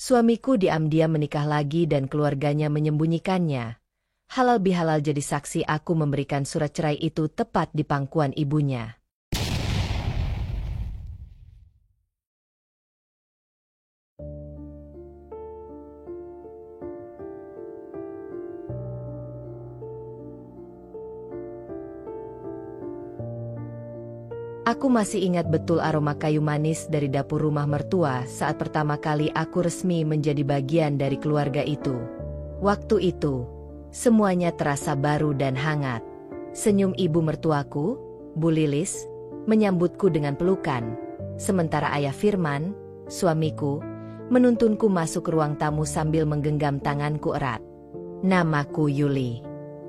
Suamiku diam-diam menikah lagi dan keluarganya menyembunyikannya. Halal bihalal jadi saksi aku memberikan surat cerai itu tepat di pangkuan ibunya. Aku masih ingat betul aroma kayu manis dari dapur rumah mertua saat pertama kali aku resmi menjadi bagian dari keluarga itu. Waktu itu, semuanya terasa baru dan hangat. Senyum ibu mertuaku, Bu Lilis, menyambutku dengan pelukan. Sementara ayah Firman, suamiku, menuntunku masuk ke ruang tamu sambil menggenggam tanganku erat. Namaku Yuli.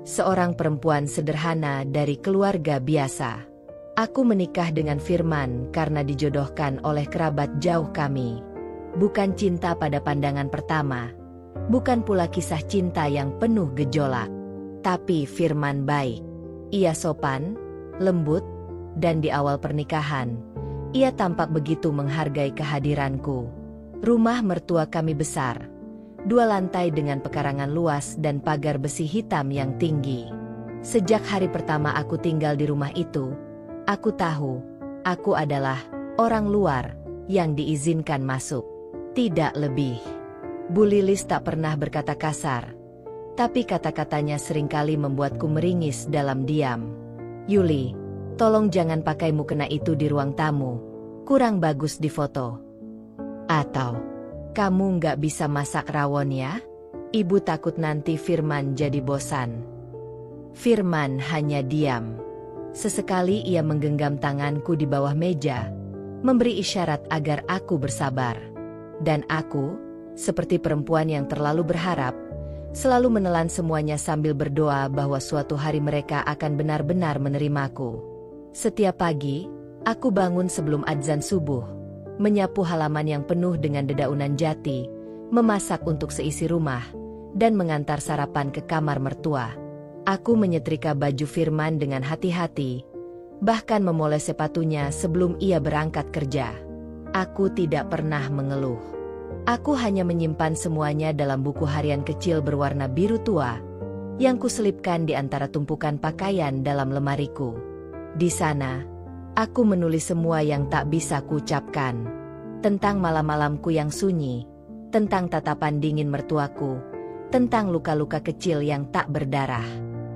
Seorang perempuan sederhana dari keluarga biasa. Aku menikah dengan Firman karena dijodohkan oleh kerabat jauh kami. Bukan cinta pada pandangan pertama. Bukan pula kisah cinta yang penuh gejolak. Tapi Firman baik. Ia sopan, lembut, dan di awal pernikahan, ia tampak begitu menghargai kehadiranku. Rumah mertua kami besar. 2 lantai dengan pekarangan luas dan pagar besi hitam yang tinggi. Sejak hari pertama aku tinggal di rumah itu, aku tahu, aku adalah orang luar yang diizinkan masuk. Tidak lebih. Bu Lilis tak pernah berkata kasar, tapi kata-katanya seringkali membuatku meringis dalam diam. Yuli, tolong jangan pakai mukena itu di ruang tamu. Kurang bagus di foto. Atau, kamu nggak bisa masak rawon ya? Ibu takut nanti Firman jadi bosan. Firman hanya diam. Sesekali ia menggenggam tanganku di bawah meja, memberi isyarat agar aku bersabar. Dan aku, seperti perempuan yang terlalu berharap, selalu menelan semuanya sambil berdoa bahwa suatu hari mereka akan benar-benar menerimaku. Setiap pagi, aku bangun sebelum adzan subuh, menyapu halaman yang penuh dengan dedaunan jati, memasak untuk seisi rumah, dan mengantar sarapan ke kamar mertua. Aku menyetrika baju Firman dengan hati-hati, bahkan memoles sepatunya sebelum ia berangkat kerja. Aku tidak pernah mengeluh. Aku hanya menyimpan semuanya dalam buku harian kecil berwarna biru tua, yang kuselipkan di antara tumpukan pakaian dalam lemariku. Di sana, aku menulis semua yang tak bisa kuucapkan. Tentang malam-malamku yang sunyi, tentang tatapan dingin mertuaku, tentang luka-luka kecil yang tak berdarah.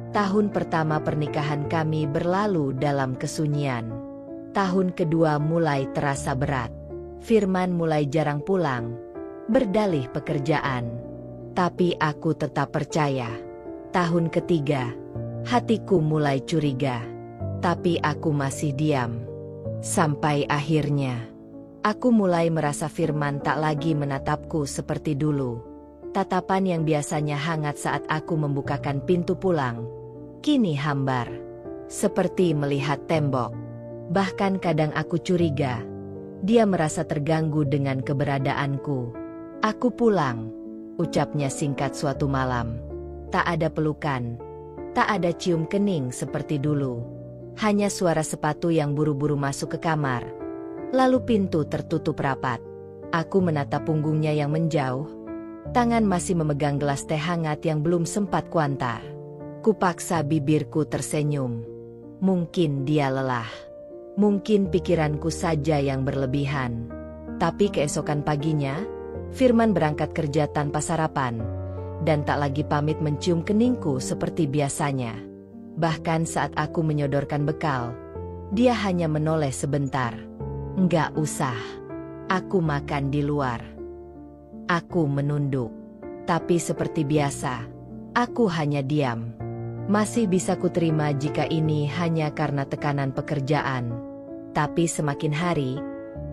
Tahun pertama pernikahan kami berlalu dalam kesunyian. Tahun kedua mulai terasa berat. Firman mulai jarang pulang, berdalih pekerjaan. Tapi aku tetap percaya. Tahun ketiga, hatiku mulai curiga. Tapi aku masih diam. Sampai akhirnya, aku mulai merasa Firman tak lagi menatapku seperti dulu. Tatapan yang biasanya hangat saat aku membukakan pintu pulang, kini hambar, seperti melihat tembok. Bahkan kadang aku curiga, dia merasa terganggu dengan keberadaanku. Aku pulang, ucapnya singkat suatu malam. Tak ada pelukan, tak ada cium kening seperti dulu. Hanya suara sepatu yang buru-buru masuk ke kamar. Lalu pintu tertutup rapat. Aku menatap punggungnya yang menjauh. Tangan masih memegang gelas teh hangat yang belum sempat kuantar. Kupaksa bibirku tersenyum. Mungkin dia lelah. Mungkin pikiranku saja yang berlebihan. Tapi keesokan paginya, Firman berangkat kerja tanpa sarapan, dan tak lagi pamit mencium keningku seperti biasanya. Bahkan saat aku menyodorkan bekal, dia hanya menoleh sebentar. Enggak usah. Aku makan di luar. Aku menunduk. Tapi seperti biasa, aku hanya diam. Masih bisa kuterima jika ini hanya karena tekanan pekerjaan. Tapi semakin hari,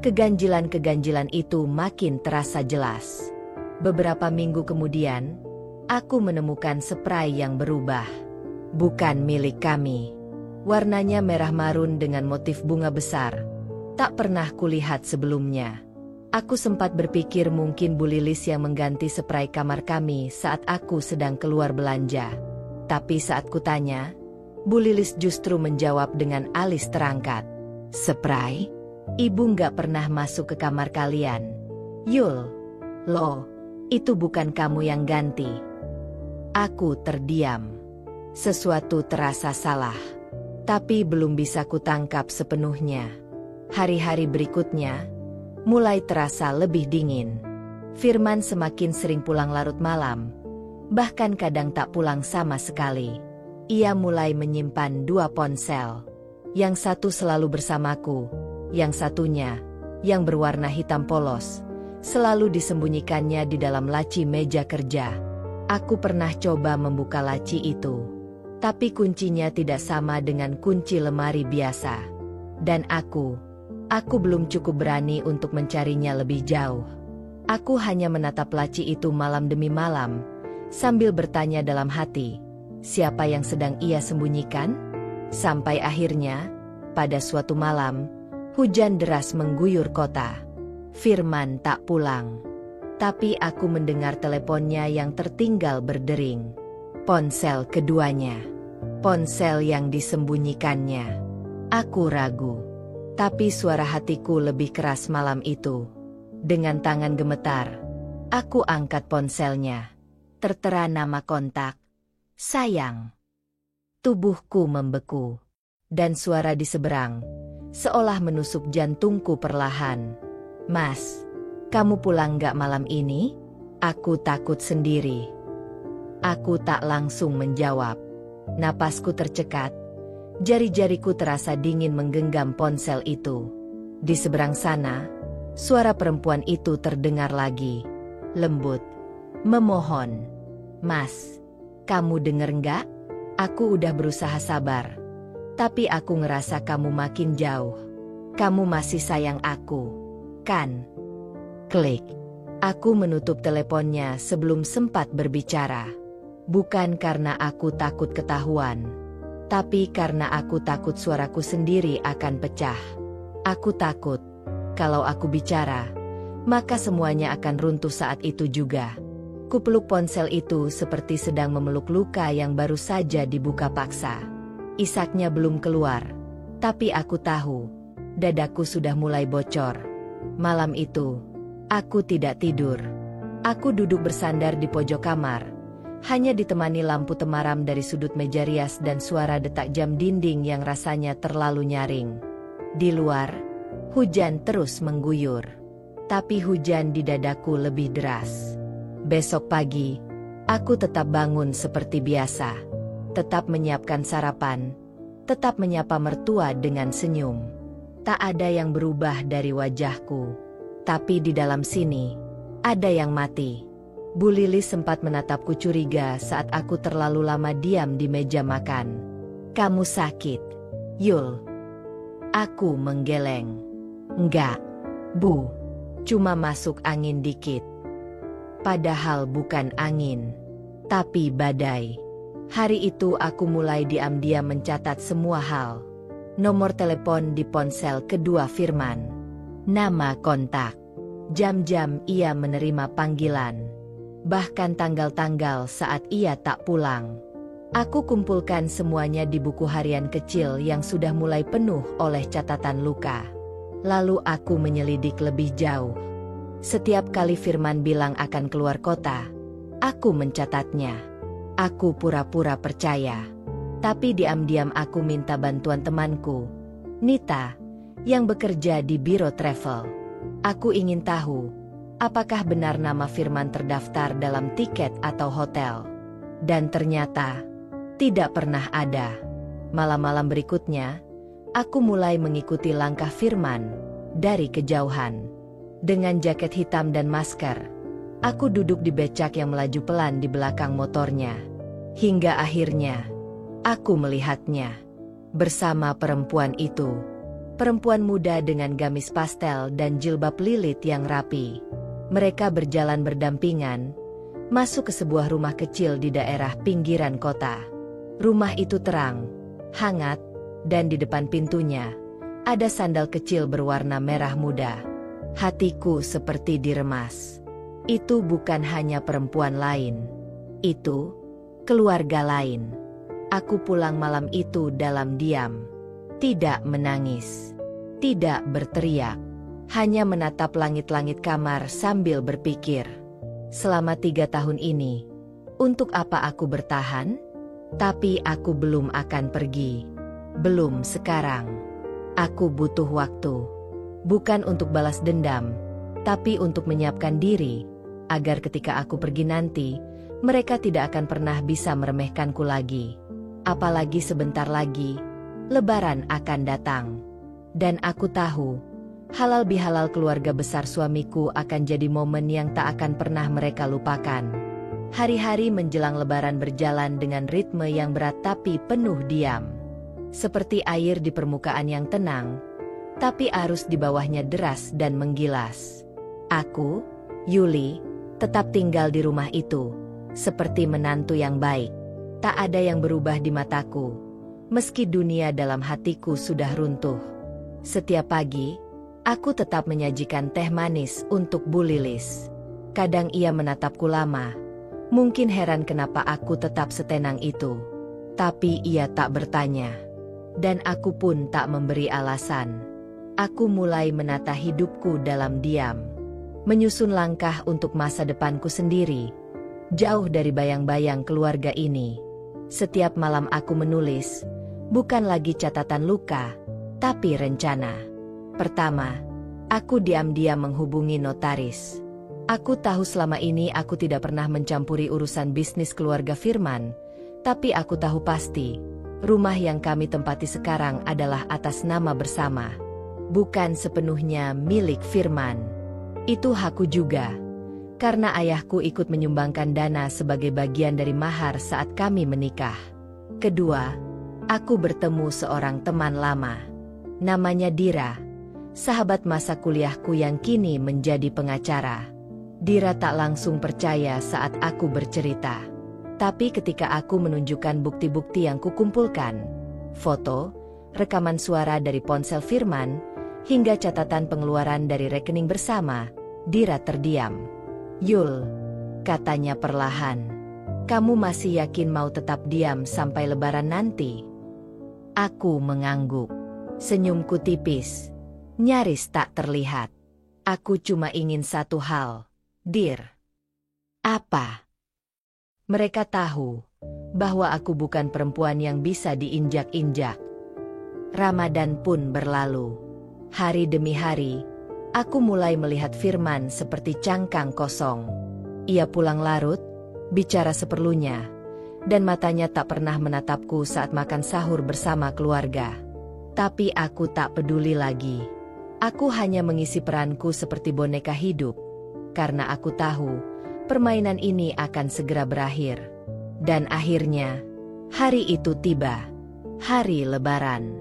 keganjilan-keganjilan itu makin terasa jelas. Beberapa minggu kemudian, aku menemukan spray yang berubah. Bukan milik kami. Warnanya merah marun dengan motif bunga besar. Tak pernah kulihat sebelumnya. Aku sempat berpikir mungkin Bu Lilis yang mengganti spray kamar kami saat aku sedang keluar belanja. Tapi saat kutanya, Bu Lilis justru menjawab dengan alis terangkat. Spray? Ibu nggak pernah masuk ke kamar kalian. Yul. Loh, Itu bukan kamu yang ganti. Aku terdiam. Sesuatu terasa salah. Tapi belum bisa kutangkap sepenuhnya. Hari-hari berikutnya mulai terasa lebih dingin. Firman semakin sering pulang larut malam. Bahkan kadang tak pulang sama sekali. Ia mulai menyimpan 2 ponsel. Yang satu selalu bersamaku. Yang satunya, yang berwarna hitam polos, selalu disembunyikannya di dalam laci meja kerja. Aku pernah coba membuka laci itu. Tapi kuncinya tidak sama dengan kunci lemari biasa. Dan aku belum cukup berani untuk mencarinya lebih jauh. Aku hanya menatap laci itu malam demi malam, sambil bertanya dalam hati, siapa yang sedang ia sembunyikan? Sampai akhirnya, pada suatu malam, hujan deras mengguyur kota. Firman tak pulang. Tapi aku mendengar teleponnya yang tertinggal berdering. Ponsel keduanya. Ponsel yang disembunyikannya. Aku ragu. Tapi suara hatiku lebih keras malam itu. Dengan tangan gemetar, aku angkat ponselnya. Tertera nama kontak. Sayang. Tubuhku membeku. Dan suara di seberang, seolah menusuk jantungku perlahan. Mas, kamu pulang gak malam ini? Aku takut sendiri. Aku tak langsung menjawab. Napasku tercekat. Jari-jariku terasa dingin menggenggam ponsel itu. Di seberang sana, suara perempuan itu terdengar lagi. Lembut. Memohon. Mas, kamu denger gak? Aku udah berusaha sabar. Tapi aku ngerasa kamu makin jauh. Kamu masih sayang aku, kan? Klik. Aku menutup teleponnya sebelum sempat berbicara. Bukan karena aku takut ketahuan. Tapi karena aku takut suaraku sendiri akan pecah. Aku takut, kalau aku bicara, maka semuanya akan runtuh saat itu juga. Kupeluk ponsel itu seperti sedang memeluk luka yang baru saja dibuka paksa. Isaknya belum keluar, tapi aku tahu, dadaku sudah mulai bocor. Malam itu, aku tidak tidur. Aku duduk bersandar di pojok kamar, hanya ditemani lampu temaram dari sudut meja rias dan suara detak jam dinding yang rasanya terlalu nyaring. Di luar, hujan terus mengguyur. Tapi hujan di dadaku lebih deras. Besok pagi, aku tetap bangun seperti biasa. Tetap menyiapkan sarapan, tetap menyapa mertua dengan senyum. Tak ada yang berubah dari wajahku. Tapi di dalam sini, ada yang mati. Bu Lilis sempat menatapku curiga saat aku terlalu lama diam di meja makan. Kamu sakit, Yul? Aku menggeleng. Enggak, Bu. Cuma masuk angin dikit. Padahal bukan angin, tapi badai. Hari itu aku mulai diam-diam mencatat semua hal. Nomor telepon di ponsel kedua Firman. Nama kontak. Jam-jam ia menerima panggilan. Bahkan tanggal-tanggal saat ia tak pulang. Aku kumpulkan semuanya di buku harian kecil yang sudah mulai penuh oleh catatan luka. Lalu aku menyelidik lebih jauh. Setiap kali Firman bilang akan keluar kota, aku mencatatnya. Aku pura-pura percaya. Tapi diam-diam aku minta bantuan temanku, Nita, yang bekerja di biro travel. Aku ingin tahu, apakah benar nama Firman terdaftar dalam tiket atau hotel. Dan ternyata, tidak pernah ada. Malam-malam berikutnya, aku mulai mengikuti langkah Firman dari kejauhan. Dengan jaket hitam dan masker, aku duduk di becak yang melaju pelan di belakang motornya. Hingga akhirnya, aku melihatnya bersama perempuan itu. Perempuan muda dengan gamis pastel dan jilbab lilit yang rapi. Mereka berjalan berdampingan, masuk ke sebuah rumah kecil di daerah pinggiran kota. Rumah itu terang, hangat, dan di depan pintunya, ada sandal kecil berwarna merah muda. Hatiku seperti diremas. Itu bukan hanya perempuan lain. Itu keluarga lain. Aku pulang malam itu dalam diam. Tidak menangis. Tidak berteriak. Hanya menatap langit-langit kamar sambil berpikir. selama 3 tahun ini. Untuk apa aku bertahan? Tapi aku belum akan pergi. Belum sekarang. Aku butuh waktu. Bukan untuk balas dendam, tapi untuk menyiapkan diri, agar ketika aku pergi nanti, mereka tidak akan pernah bisa meremehkanku lagi. Apalagi sebentar lagi, Lebaran akan datang. Dan aku tahu, halal bihalal keluarga besar suamiku akan jadi momen yang tak akan pernah mereka lupakan. Hari-hari menjelang Lebaran berjalan dengan ritme yang berat tapi penuh diam. Seperti air di permukaan yang tenang, tapi arus di bawahnya deras dan menggilas. Aku, Yuli, tetap tinggal di rumah itu, seperti menantu yang baik. Tak ada yang berubah di mataku, meski dunia dalam hatiku sudah runtuh. Setiap pagi, aku tetap menyajikan teh manis untuk Bu Lilis. Kadang ia menatapku lama, mungkin heran kenapa aku tetap setenang itu. Tapi ia tak bertanya. Dan aku pun tak memberi alasan. Aku mulai menata hidupku dalam diam. Menyusun langkah untuk masa depanku sendiri. Jauh dari bayang-bayang keluarga ini. Setiap malam aku menulis, bukan lagi catatan luka, tapi rencana. Pertama, aku diam-diam menghubungi notaris. Aku tahu selama ini aku tidak pernah mencampuri urusan bisnis keluarga Firman, tapi aku tahu pasti, rumah yang kami tempati sekarang adalah atas nama bersama. Bukan sepenuhnya milik Firman. Itu hakku juga. Karena ayahku ikut menyumbangkan dana sebagai bagian dari mahar saat kami menikah. Kedua, aku bertemu seorang teman lama. Namanya Dira, sahabat masa kuliahku yang kini menjadi pengacara. Dira tak langsung percaya saat aku bercerita. Tapi ketika aku menunjukkan bukti-bukti yang kukumpulkan, foto, rekaman suara dari ponsel Firman, hingga catatan pengeluaran dari rekening bersama, Dira terdiam. "Yul," katanya perlahan, "kamu masih yakin mau tetap diam sampai Lebaran nanti?" Aku mengangguk. Senyumku tipis, nyaris tak terlihat. "Aku cuma ingin satu hal, Dir." "Apa?" "Mereka tahu bahwa aku bukan perempuan yang bisa diinjak-injak." Ramadan pun berlalu. Hari demi hari, aku mulai melihat Firman seperti cangkang kosong. Ia pulang larut, bicara seperlunya, dan matanya tak pernah menatapku saat makan sahur bersama keluarga. Tapi aku tak peduli lagi. Aku hanya mengisi peranku seperti boneka hidup, karena aku tahu permainan ini akan segera berakhir. Dan akhirnya, hari itu tiba. Hari Lebaran.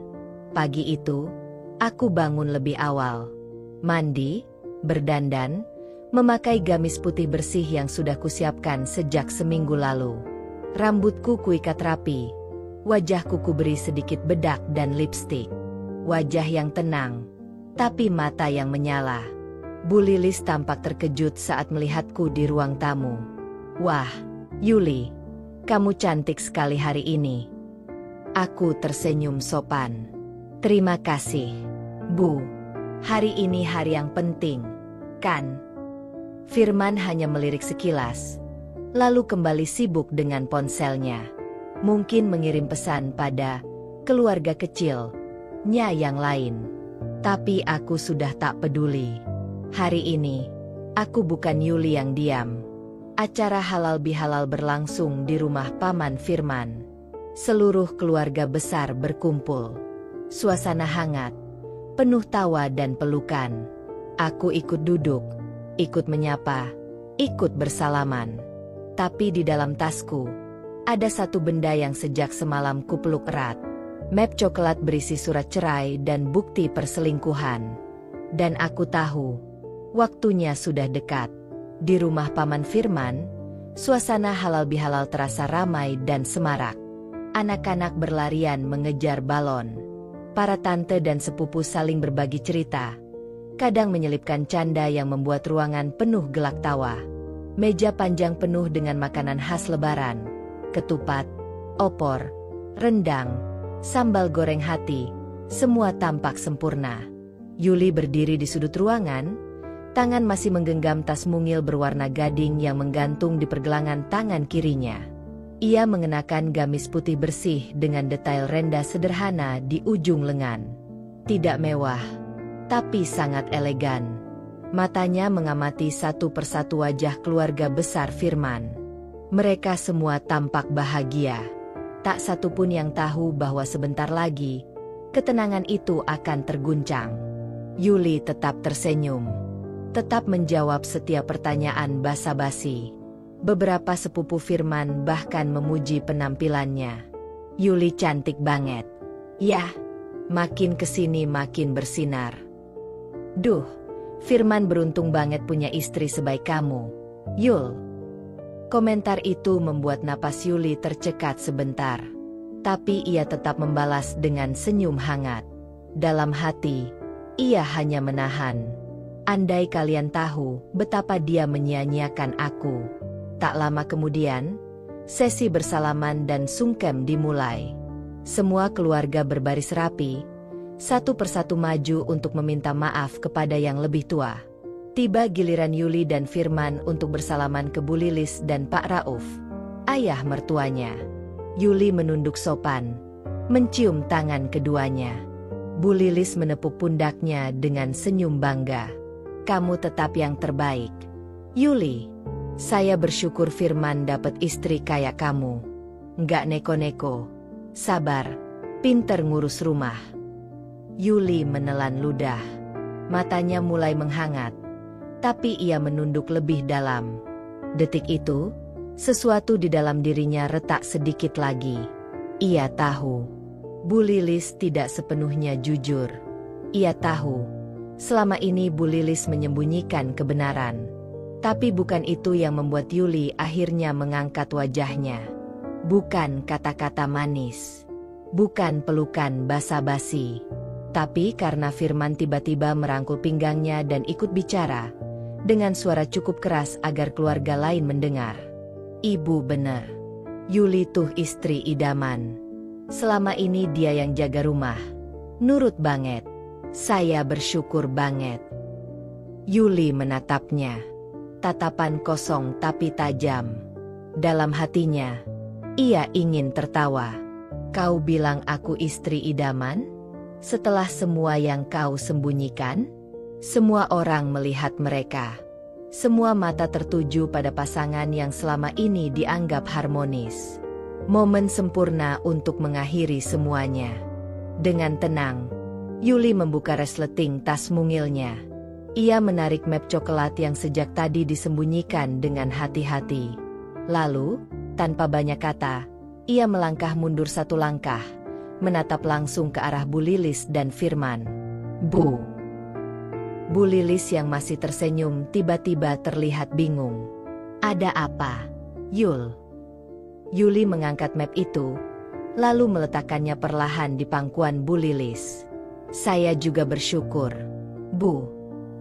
Pagi itu, aku bangun lebih awal. Mandi, berdandan, memakai gamis putih bersih yang sudah kusiapkan sejak seminggu lalu. Rambutku kuikat rapi, wajahku kuberi sedikit bedak dan lipstik. Wajah yang tenang, tapi mata yang menyala. Bu Lilis tampak terkejut saat melihatku di ruang tamu. "Wah, Yuli, kamu cantik sekali hari ini." Aku tersenyum sopan. "Terima kasih, Bu. Hari ini hari yang penting, kan?" Firman hanya melirik sekilas, lalu kembali sibuk dengan ponselnya. Mungkin mengirim pesan pada keluarga kecilnya yang lain. Tapi aku sudah tak peduli. Hari ini, aku bukan Yuli yang diam. Acara halal bihalal berlangsung di rumah Paman Firman. Seluruh keluarga besar berkumpul. Suasana hangat, penuh tawa dan pelukan. Aku ikut duduk, ikut menyapa, ikut bersalaman. Tapi di dalam tasku, ada satu benda yang sejak semalam kupeluk erat. Map coklat berisi surat cerai dan bukti perselingkuhan. Dan aku tahu, waktunya sudah dekat. Di rumah Paman Firman, suasana halal bihalal terasa ramai dan semarak. Anak-anak berlarian mengejar balon. Para tante dan sepupu saling berbagi cerita. Kadang menyelipkan canda yang membuat ruangan penuh gelak tawa. Meja panjang penuh dengan makanan khas Lebaran. Ketupat, opor, rendang, sambal goreng hati, semua tampak sempurna. Yuli berdiri di sudut ruangan, Tangan masih menggenggam tas mungil berwarna gading yang menggantung di pergelangan tangan kirinya. Ia mengenakan gamis putih bersih dengan detail renda sederhana di ujung lengan. Tidak mewah, tapi sangat elegan. Matanya mengamati satu persatu wajah keluarga besar Firman. Mereka semua tampak bahagia. Tak satu pun yang tahu bahwa sebentar lagi, ketenangan itu akan terguncang. Yuli tetap tersenyum, tetap menjawab setiap pertanyaan basa-basi. Beberapa sepupu Firman bahkan memuji penampilannya. Yuli cantik banget. Yah, makin kesini makin bersinar. Duh, Firman beruntung banget punya istri sebaik kamu, Yul. Komentar itu membuat napas Yuli tercekat sebentar. Tapi ia tetap membalas dengan senyum hangat. Dalam hati, ia hanya menahan. Andai kalian tahu betapa dia menyia-nyiakan aku. Tak lama kemudian, sesi bersalaman dan sungkem dimulai. Semua keluarga berbaris rapi, satu persatu maju untuk meminta maaf kepada yang lebih tua. Tiba giliran Yuli dan Firman untuk bersalaman ke Bu Lilis dan Pak Rauf, ayah mertuanya. Yuli menunduk sopan, mencium tangan keduanya. Bu Lilis menepuk pundaknya dengan senyum bangga. Kamu tetap yang terbaik, Yuli. Saya bersyukur Firman dapat istri kayak kamu. Nggak neko-neko, sabar, pinter ngurus rumah. Yuli menelan ludah. Matanya mulai menghangat, tapi ia menunduk lebih dalam. Detik itu, sesuatu di dalam dirinya retak sedikit lagi. Ia tahu, Bu Lilis tidak sepenuhnya jujur. Ia tahu, selama ini Bu Lilis menyembunyikan kebenaran. Tapi bukan itu yang membuat Yuli akhirnya mengangkat wajahnya. Bukan kata-kata manis. Bukan pelukan basa-basi. Tapi karena Firman tiba-tiba merangkul pinggangnya dan ikut bicara, dengan suara cukup keras agar keluarga lain mendengar. Ibu benar. Yuli tuh istri idaman. Selama ini dia yang jaga rumah. Nurut banget. Saya bersyukur banget. Yuli menatapnya. Tatapan kosong tapi tajam. Dalam hatinya, ia ingin tertawa. Kau bilang aku istri idaman? Setelah semua yang kau sembunyikan? Semua orang melihat mereka. Semua mata tertuju pada pasangan yang selama ini dianggap harmonis. Momen sempurna untuk mengakhiri semuanya. Dengan tenang, Yuli membuka resleting tas mungilnya. Ia menarik map coklat yang sejak tadi disembunyikan dengan hati-hati. Lalu, tanpa banyak kata, ia melangkah mundur satu langkah, menatap langsung ke arah Bu Lilis dan Firman. Bu Lilis yang masih tersenyum tiba-tiba terlihat bingung. Ada apa, Yul? Yuli mengangkat map itu, lalu meletakkannya perlahan di pangkuan Bu Lilis. Saya juga bersyukur, Bu.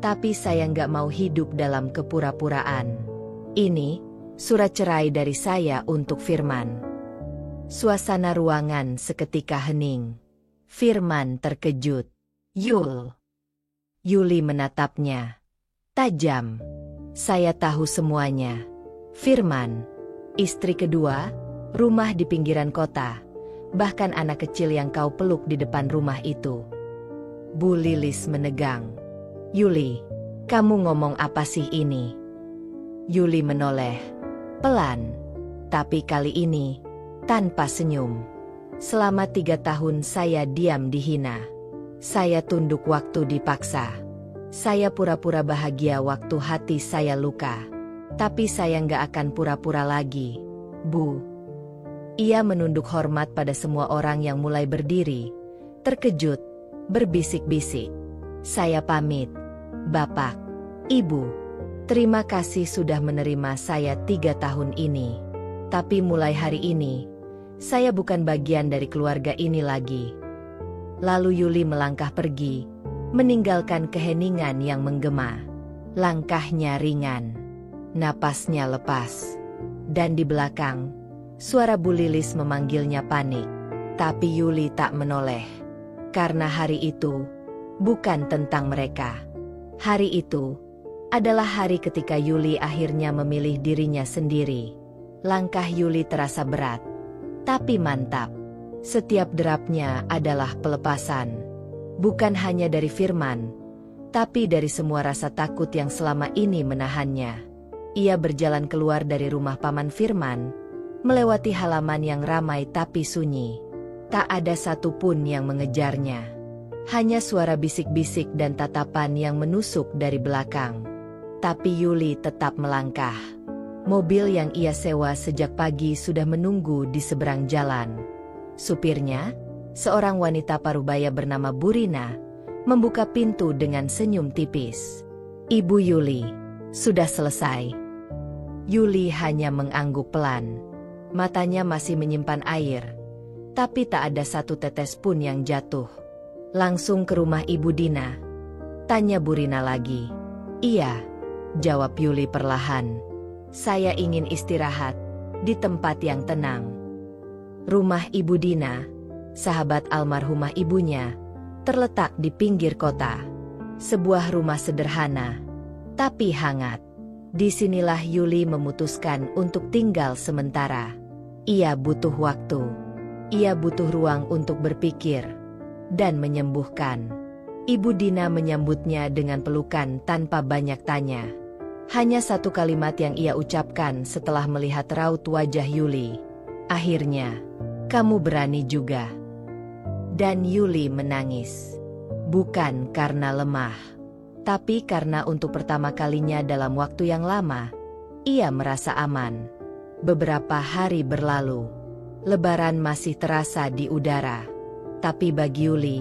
Tapi saya nggak mau hidup dalam kepura-puraan. Ini, surat cerai dari saya untuk Firman. Suasana ruangan seketika hening. Firman terkejut. Yul. Yuli menatapnya. Tajam. Saya tahu semuanya. Firman. Istri kedua, rumah di pinggiran kota. Bahkan anak kecil yang kau peluk di depan rumah itu. Bu Lilis menegang. Yuli, kamu ngomong apa sih ini? Yuli menoleh. Pelan. Tapi kali ini, tanpa senyum. Selama 3 tahun saya diam dihina. Saya tunduk waktu dipaksa. Saya pura-pura bahagia waktu hati saya luka. Tapi saya nggak akan pura-pura lagi, Bu. Ia menunduk hormat pada semua orang yang mulai berdiri. Terkejut, berbisik-bisik. Saya pamit. Bapak, Ibu, terima kasih sudah menerima saya 3 tahun ini. Tapi mulai hari ini, saya bukan bagian dari keluarga ini lagi. Lalu Yuli melangkah pergi, meninggalkan keheningan yang menggema. Langkahnya ringan, napasnya lepas. Dan di belakang, suara Bu Lilis memanggilnya panik. Tapi Yuli tak menoleh. Karena hari itu, bukan tentang mereka. Hari itu adalah hari ketika Yuli akhirnya memilih dirinya sendiri. Langkah Yuli terasa berat, tapi mantap. Setiap derapnya adalah pelepasan. Bukan hanya dari Firman, tapi dari semua rasa takut yang selama ini menahannya. Ia berjalan keluar dari rumah Paman Firman, melewati halaman yang ramai tapi sunyi. Tak ada satupun yang mengejarnya. Hanya suara bisik-bisik dan tatapan yang menusuk dari belakang. Tapi Yuli tetap melangkah. Mobil yang ia sewa sejak pagi sudah menunggu di seberang jalan. Supirnya, seorang wanita parubaya bernama Burina, membuka pintu dengan senyum tipis. "Ibu Yuli, sudah selesai." Yuli hanya mengangguk pelan. Matanya masih menyimpan air, tapi tak ada satu tetes pun yang jatuh. "Langsung ke rumah Ibu Dina?" tanya Burina lagi. "Iya," jawab Yuli perlahan. "Saya ingin istirahat di tempat yang tenang." Rumah Ibu Dina, sahabat almarhumah ibunya, terletak di pinggir kota. Sebuah rumah sederhana, tapi hangat. Disinilah Yuli memutuskan untuk tinggal sementara. Ia butuh waktu. Ia butuh ruang untuk berpikir dan menyembuhkan. Ibu Dina menyambutnya dengan pelukan tanpa banyak tanya. Hanya satu kalimat yang ia ucapkan setelah melihat raut wajah Yuli. "Akhirnya, kamu berani juga." Dan Yuli menangis. Bukan karena lemah, tapi karena untuk pertama kalinya dalam waktu yang lama, ia merasa aman. Beberapa hari berlalu. Lebaran masih terasa di udara. Tapi bagi Yuli,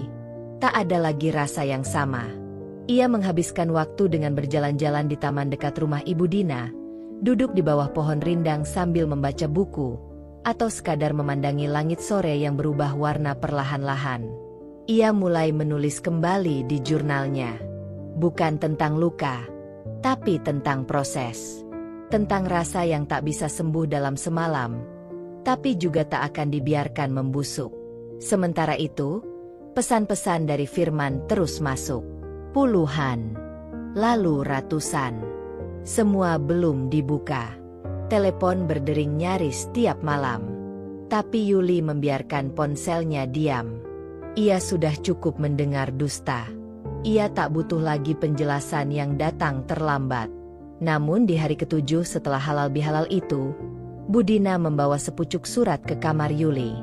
tak ada lagi rasa yang sama. Ia menghabiskan waktu dengan berjalan-jalan di taman dekat rumah Ibu Dina, duduk di bawah pohon rindang sambil membaca buku, atau sekadar memandangi langit sore yang berubah warna perlahan-lahan. Ia mulai menulis kembali di jurnalnya. Bukan tentang luka, tapi tentang proses. Tentang rasa yang tak bisa sembuh dalam semalam, tapi juga tak akan dibiarkan membusuk. Sementara itu, pesan-pesan dari Firman terus masuk. Puluhan, lalu ratusan. Semua belum dibuka. Telepon berdering nyaris tiap malam. Tapi Yuli membiarkan ponselnya diam. Ia sudah cukup mendengar dusta. Ia tak butuh lagi penjelasan yang datang terlambat. Namun di hari ketujuh setelah halal bihalal itu, Budina membawa sepucuk surat ke kamar Yuli.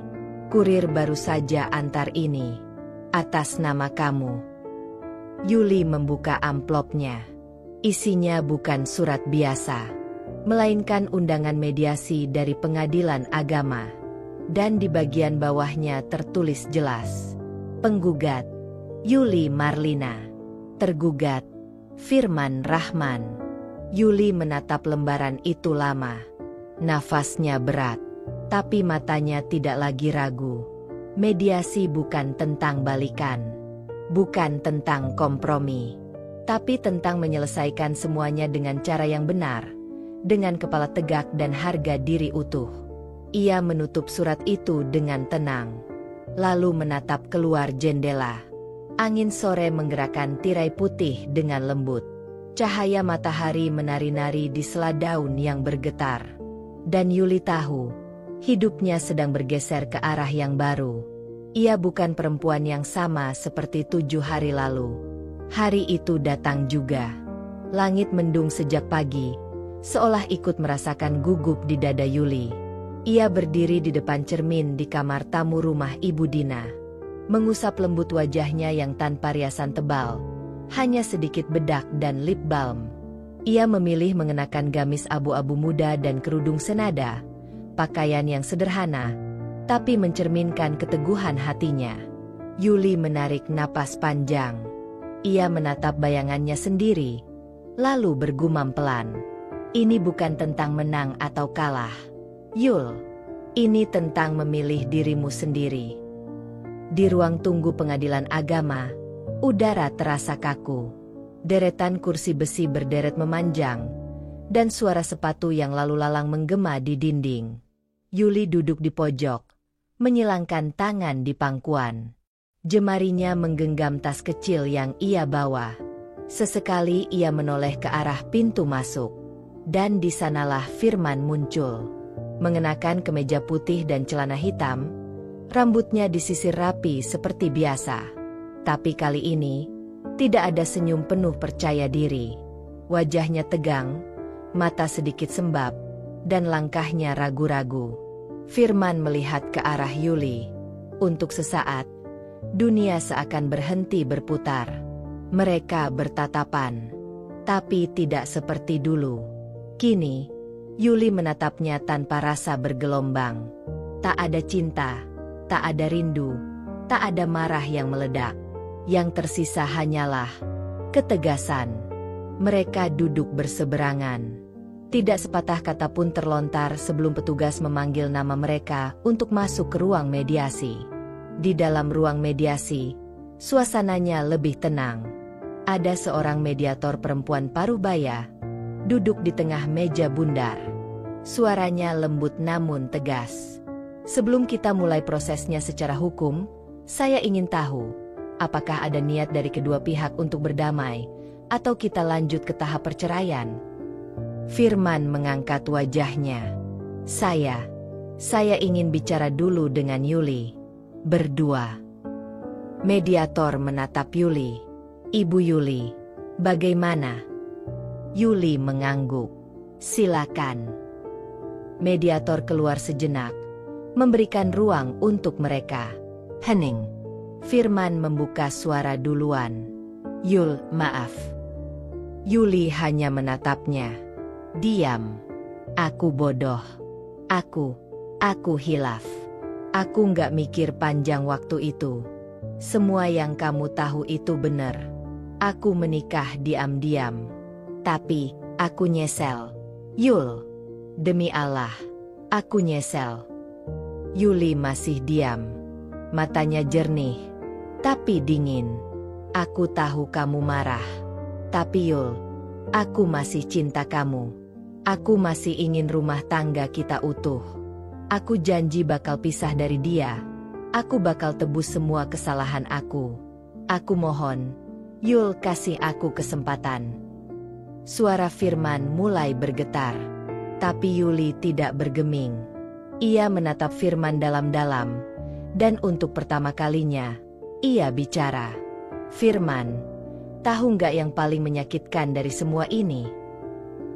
"Kurir baru saja antar ini. Atas nama kamu." Yuli membuka amplopnya. Isinya bukan surat biasa, melainkan undangan mediasi dari pengadilan agama. Dan di bagian bawahnya tertulis jelas. Penggugat, Yuli Marlina. Tergugat, Firman Rahman. Yuli menatap lembaran itu lama. Nafasnya berat, tapi matanya tidak lagi ragu. Mediasi bukan tentang balikan, bukan tentang kompromi, tapi tentang menyelesaikan semuanya dengan cara yang benar, dengan kepala tegak dan harga diri utuh. Ia menutup surat itu dengan tenang, lalu menatap keluar jendela. Angin sore menggerakkan tirai putih dengan lembut. Cahaya matahari menari-nari di sela daun yang bergetar. Dan Yuli tahu, hidupnya sedang bergeser ke arah yang baru. Ia bukan perempuan yang sama seperti 7 hari lalu. Hari itu datang juga. Langit mendung sejak pagi, seolah ikut merasakan gugup di dada Yuli. Ia berdiri di depan cermin di kamar tamu rumah Ibu Dina. Mengusap lembut wajahnya yang tanpa riasan tebal. Hanya sedikit bedak dan lip balm. Ia memilih mengenakan gamis abu-abu muda dan kerudung senada, pakaian yang sederhana, tapi mencerminkan keteguhan hatinya. Yuli menarik napas panjang. Ia menatap bayangannya sendiri, lalu bergumam pelan. "Ini bukan tentang menang atau kalah, Yul. Ini tentang memilih dirimu sendiri." Di ruang tunggu pengadilan agama, udara terasa kaku. Deretan kursi besi berderet memanjang, dan suara sepatu yang lalu lalang menggema di dinding. Yuli duduk di pojok, menyilangkan tangan di pangkuan. Jemarinya menggenggam tas kecil yang ia bawa. Sesekali ia menoleh ke arah pintu masuk. Dan di sanalah Firman muncul. Mengenakan kemeja putih dan celana hitam, rambutnya disisir rapi seperti biasa. Tapi kali ini, tidak ada senyum penuh percaya diri. Wajahnya tegang, mata sedikit sembab, dan langkahnya ragu-ragu. Firman melihat ke arah Yuli. Untuk sesaat, dunia seakan berhenti berputar. Mereka bertatapan, tapi tidak seperti dulu. Kini, Yuli menatapnya tanpa rasa bergelombang. Tak ada cinta, tak ada rindu, tak ada marah yang meledak. Yang tersisa hanyalah ketegasan. Mereka duduk berseberangan. Tidak sepatah kata pun terlontar sebelum petugas memanggil nama mereka untuk masuk ke ruang mediasi. Di dalam ruang mediasi, suasananya lebih tenang. Ada seorang mediator perempuan parubaya, duduk di tengah meja bundar. Suaranya lembut namun tegas. Sebelum kita mulai prosesnya secara hukum, saya ingin tahu, apakah ada niat dari kedua pihak untuk berdamai, atau kita lanjut ke tahap perceraian? Firman mengangkat wajahnya. Saya ingin bicara dulu dengan Yuli. Berdua. Mediator menatap Yuli. Ibu Yuli, bagaimana? Yuli mengangguk. Silakan. Mediator keluar sejenak, memberikan ruang untuk mereka. Hening. Firman membuka suara duluan. Yul, maaf. Yuli hanya menatapnya. Diam. Aku bodoh. Aku hilaf. Aku nggak mikir panjang waktu itu. Semua yang kamu tahu itu benar. Aku menikah diam-diam. Tapi, aku nyesel. Yul. Demi Allah, aku nyesel. Yuli masih diam. Matanya jernih, tapi dingin. Aku tahu kamu marah. Tapi Yul, aku masih cinta kamu. Aku masih ingin rumah tangga kita utuh. Aku janji bakal pisah dari dia. Aku bakal tebus semua kesalahan aku. Aku mohon, Yul, kasih aku kesempatan. Suara Firman mulai bergetar. Tapi Yuli tidak bergeming. Ia menatap Firman dalam-dalam. Dan untuk pertama kalinya, ia bicara. Firman, tahu nggak yang paling menyakitkan dari semua ini?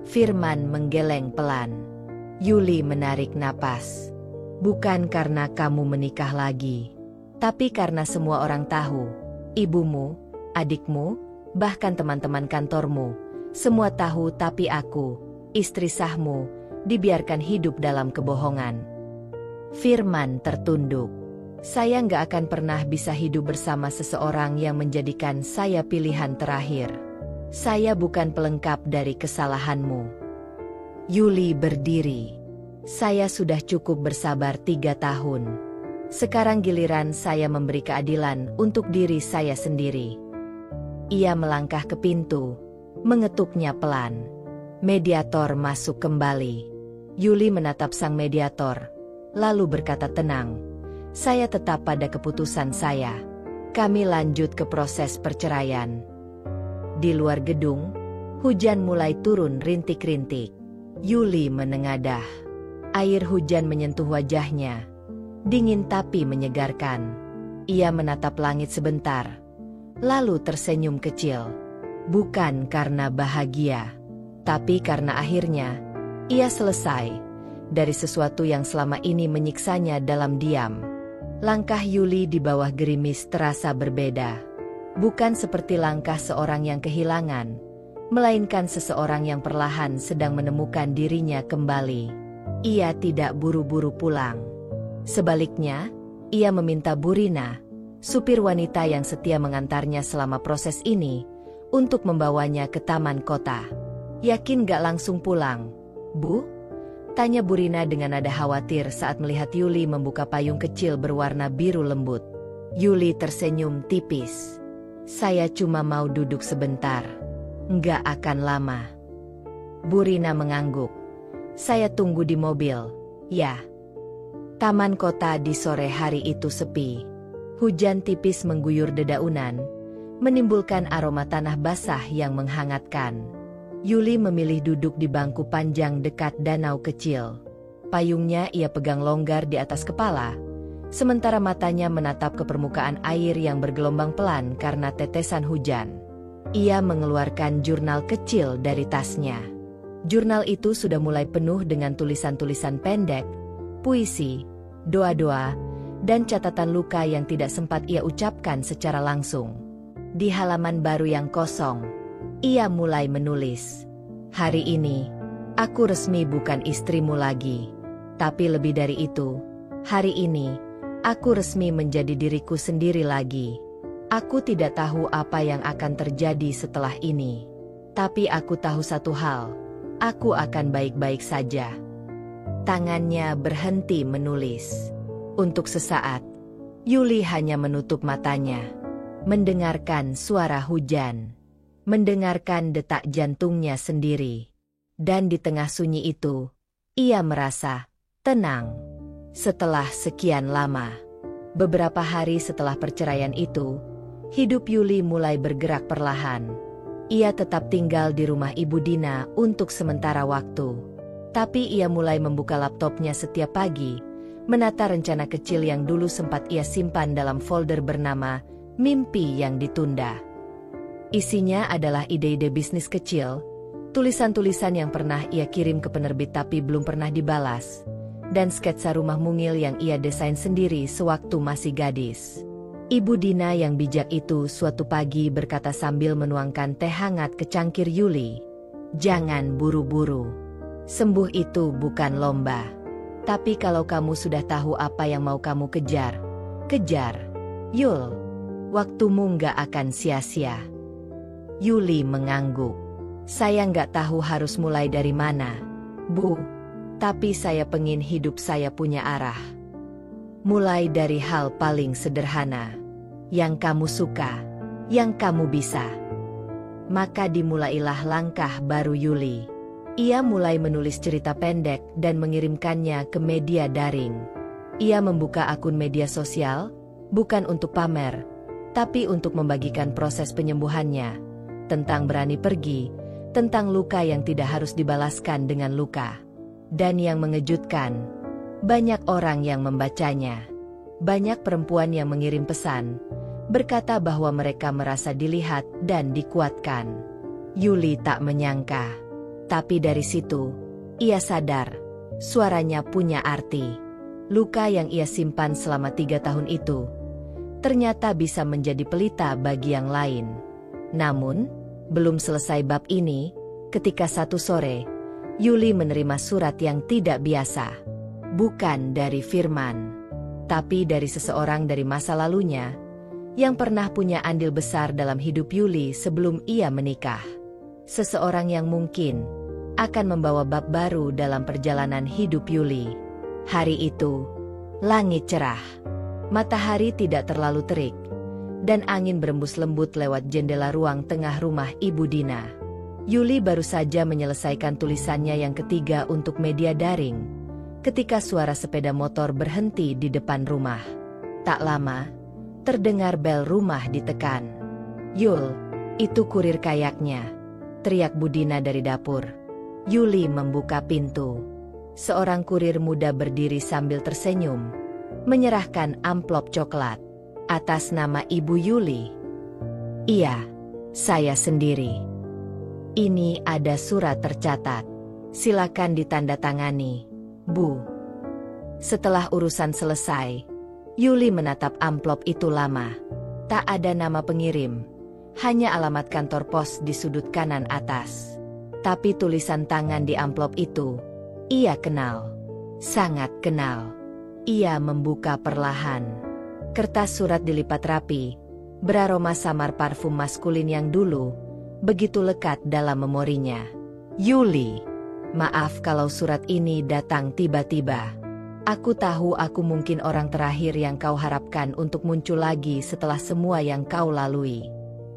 Firman menggeleng pelan. Yuli menarik napas. Bukan karena kamu menikah lagi. Tapi karena semua orang tahu. Ibumu, adikmu, bahkan teman-teman kantormu. Semua tahu tapi aku, istri sahmu, dibiarkan hidup dalam kebohongan. Firman tertunduk. Saya nggak akan pernah bisa hidup bersama seseorang yang menjadikan saya pilihan terakhir. Saya bukan pelengkap dari kesalahanmu. Yuli berdiri. Saya sudah cukup bersabar 3 tahun. Sekarang giliran saya memberi keadilan untuk diri saya sendiri. Ia melangkah ke pintu, mengetuknya pelan. Mediator masuk kembali. Yuli menatap sang mediator, lalu berkata tenang. Saya tetap pada keputusan saya. Kami lanjut ke proses perceraian. Di luar gedung, hujan mulai turun rintik-rintik. Yuli menengadah. Air hujan menyentuh wajahnya. Dingin tapi menyegarkan. Ia menatap langit sebentar, lalu tersenyum kecil. Bukan karena bahagia, tapi karena akhirnya, ia selesai dari sesuatu yang selama ini menyiksanya dalam diam. Langkah Yuli di bawah gerimis terasa berbeda. Bukan seperti langkah seorang yang kehilangan, melainkan seseorang yang perlahan sedang menemukan dirinya kembali. Ia tidak buru-buru pulang. Sebaliknya, ia meminta Burina, supir wanita yang setia mengantarnya selama proses ini, untuk membawanya ke taman kota. Yakin gak langsung pulang, Bu? Tanya Burina dengan nada khawatir saat melihat Yuli membuka payung kecil berwarna biru lembut. Yuli tersenyum tipis. Saya cuma mau duduk sebentar. Nggak akan lama. Burina mengangguk. Saya tunggu di mobil, ya. Taman kota di sore hari itu sepi. Hujan tipis mengguyur dedaunan, menimbulkan aroma tanah basah yang menghangatkan. Yuli memilih duduk di bangku panjang dekat danau kecil. Payungnya ia pegang longgar di atas kepala, sementara matanya menatap ke permukaan air yang bergelombang pelan karena tetesan hujan. Ia mengeluarkan jurnal kecil dari tasnya. Jurnal itu sudah mulai penuh dengan tulisan-tulisan pendek, puisi, doa-doa, dan catatan luka yang tidak sempat ia ucapkan secara langsung. Di halaman baru yang kosong, ia mulai menulis. Hari ini, aku resmi bukan istrimu lagi. Tapi lebih dari itu, hari ini, aku resmi menjadi diriku sendiri lagi. Aku tidak tahu apa yang akan terjadi setelah ini. Tapi aku tahu satu hal, aku akan baik-baik saja. Tangannya berhenti menulis. Untuk sesaat, Yuli hanya menutup matanya, mendengarkan suara hujan, mendengarkan detak jantungnya sendiri. Dan di tengah sunyi itu, ia merasa tenang. Setelah sekian lama, beberapa hari setelah perceraian itu, hidup Yuli mulai bergerak perlahan. Ia tetap tinggal di rumah Ibu Dina untuk sementara waktu. Tapi ia mulai membuka laptopnya setiap pagi, menata rencana kecil yang dulu sempat ia simpan dalam folder bernama Mimpi yang Ditunda. Isinya adalah ide-ide bisnis kecil, tulisan-tulisan yang pernah ia kirim ke penerbit tapi belum pernah dibalas, dan sketsa rumah mungil yang ia desain sendiri sewaktu masih gadis. Ibu Dina yang bijak itu suatu pagi berkata sambil menuangkan teh hangat ke cangkir Yuli, "Jangan buru-buru. Sembuh itu bukan lomba. Tapi kalau kamu sudah tahu apa yang mau kamu kejar, kejar. Yul, waktumu nggak akan sia-sia." Yuli mengangguk. "Saya nggak tahu harus mulai dari mana, Bu. Tapi saya pengin hidup saya punya arah. Mulai dari hal paling sederhana. Yang kamu suka, yang kamu bisa." Maka dimulailah langkah baru Yuli. Ia mulai menulis cerita pendek dan mengirimkannya ke media daring. Ia membuka akun media sosial, bukan untuk pamer, tapi untuk membagikan proses penyembuhannya, tentang berani pergi, tentang luka yang tidak harus dibalaskan dengan luka. Dan yang mengejutkan, banyak orang yang membacanya. Banyak perempuan yang mengirim pesan, berkata bahwa mereka merasa dilihat dan dikuatkan. Yuli tak menyangka. Tapi dari situ, ia sadar, suaranya punya arti. Luka yang ia simpan selama 3 tahun itu, ternyata bisa menjadi pelita bagi yang lain. Namun, belum selesai bab ini, ketika satu sore, Yuli menerima surat yang tidak biasa. Bukan dari Firman, tapi dari seseorang dari masa lalunya, yang pernah punya andil besar dalam hidup Yuli sebelum ia menikah. Seseorang yang mungkin akan membawa bab baru dalam perjalanan hidup Yuli. Hari itu, langit cerah, matahari tidak terlalu terik, dan angin berembus lembut lewat jendela ruang tengah rumah Ibu Dina. Yuli baru saja menyelesaikan tulisannya yang ketiga untuk media daring, ketika suara sepeda motor berhenti di depan rumah. Tak lama, terdengar bel rumah ditekan. "Yul, itu kurir kayaknya," teriak Bu Dina dari dapur. Yuli membuka pintu. Seorang kurir muda berdiri sambil tersenyum, menyerahkan amplop coklat. "Atas nama Ibu Yuli?" "Iya, saya sendiri. Ini ada surat tercatat. Silakan ditandatangani, Bu." Setelah urusan selesai, Yuli menatap amplop itu lama. Tak ada nama pengirim, hanya alamat kantor pos di sudut kanan atas. Tapi tulisan tangan di amplop itu, ia kenal. Sangat kenal. Ia membuka perlahan. Kertas surat dilipat rapi, beraroma samar parfum maskulin yang dulu begitu lekat dalam memorinya. "Yuli, maaf kalau surat ini datang tiba-tiba. Aku tahu aku mungkin orang terakhir yang kau harapkan untuk muncul lagi setelah semua yang kau lalui.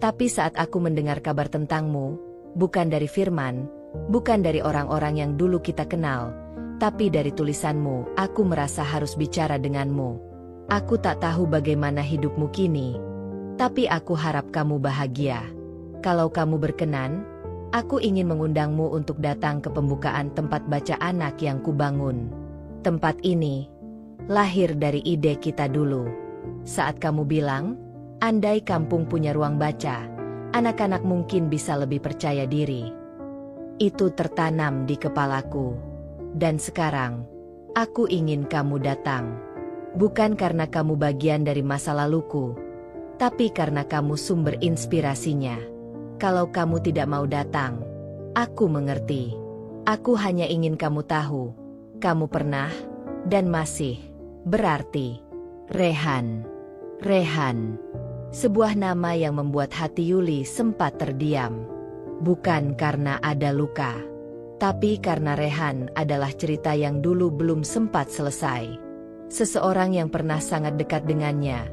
Tapi saat aku mendengar kabar tentangmu, bukan dari Firman, bukan dari orang-orang yang dulu kita kenal, tapi dari tulisanmu, aku merasa harus bicara denganmu. Aku tak tahu bagaimana hidupmu kini, Tapi aku harap kamu bahagia. Kalau kamu berkenan, aku ingin mengundangmu untuk datang ke pembukaan tempat baca anak yang kubangun. Tempat ini lahir dari ide kita dulu. Saat kamu bilang, andai kampung punya ruang baca, anak-anak mungkin bisa lebih percaya diri. Itu tertanam di kepalaku. Dan sekarang, aku ingin kamu datang. Bukan karena kamu bagian dari masa laluku, tapi karena kamu sumber inspirasinya. Kalau kamu tidak mau datang, aku mengerti. Aku hanya ingin kamu tahu, kamu pernah dan masih berarti. Rehan. Rehan. Sebuah nama yang membuat hati Yuli sempat terdiam. Bukan karena ada luka, tapi karena Rehan adalah cerita yang dulu belum sempat selesai. Seseorang yang pernah sangat dekat dengannya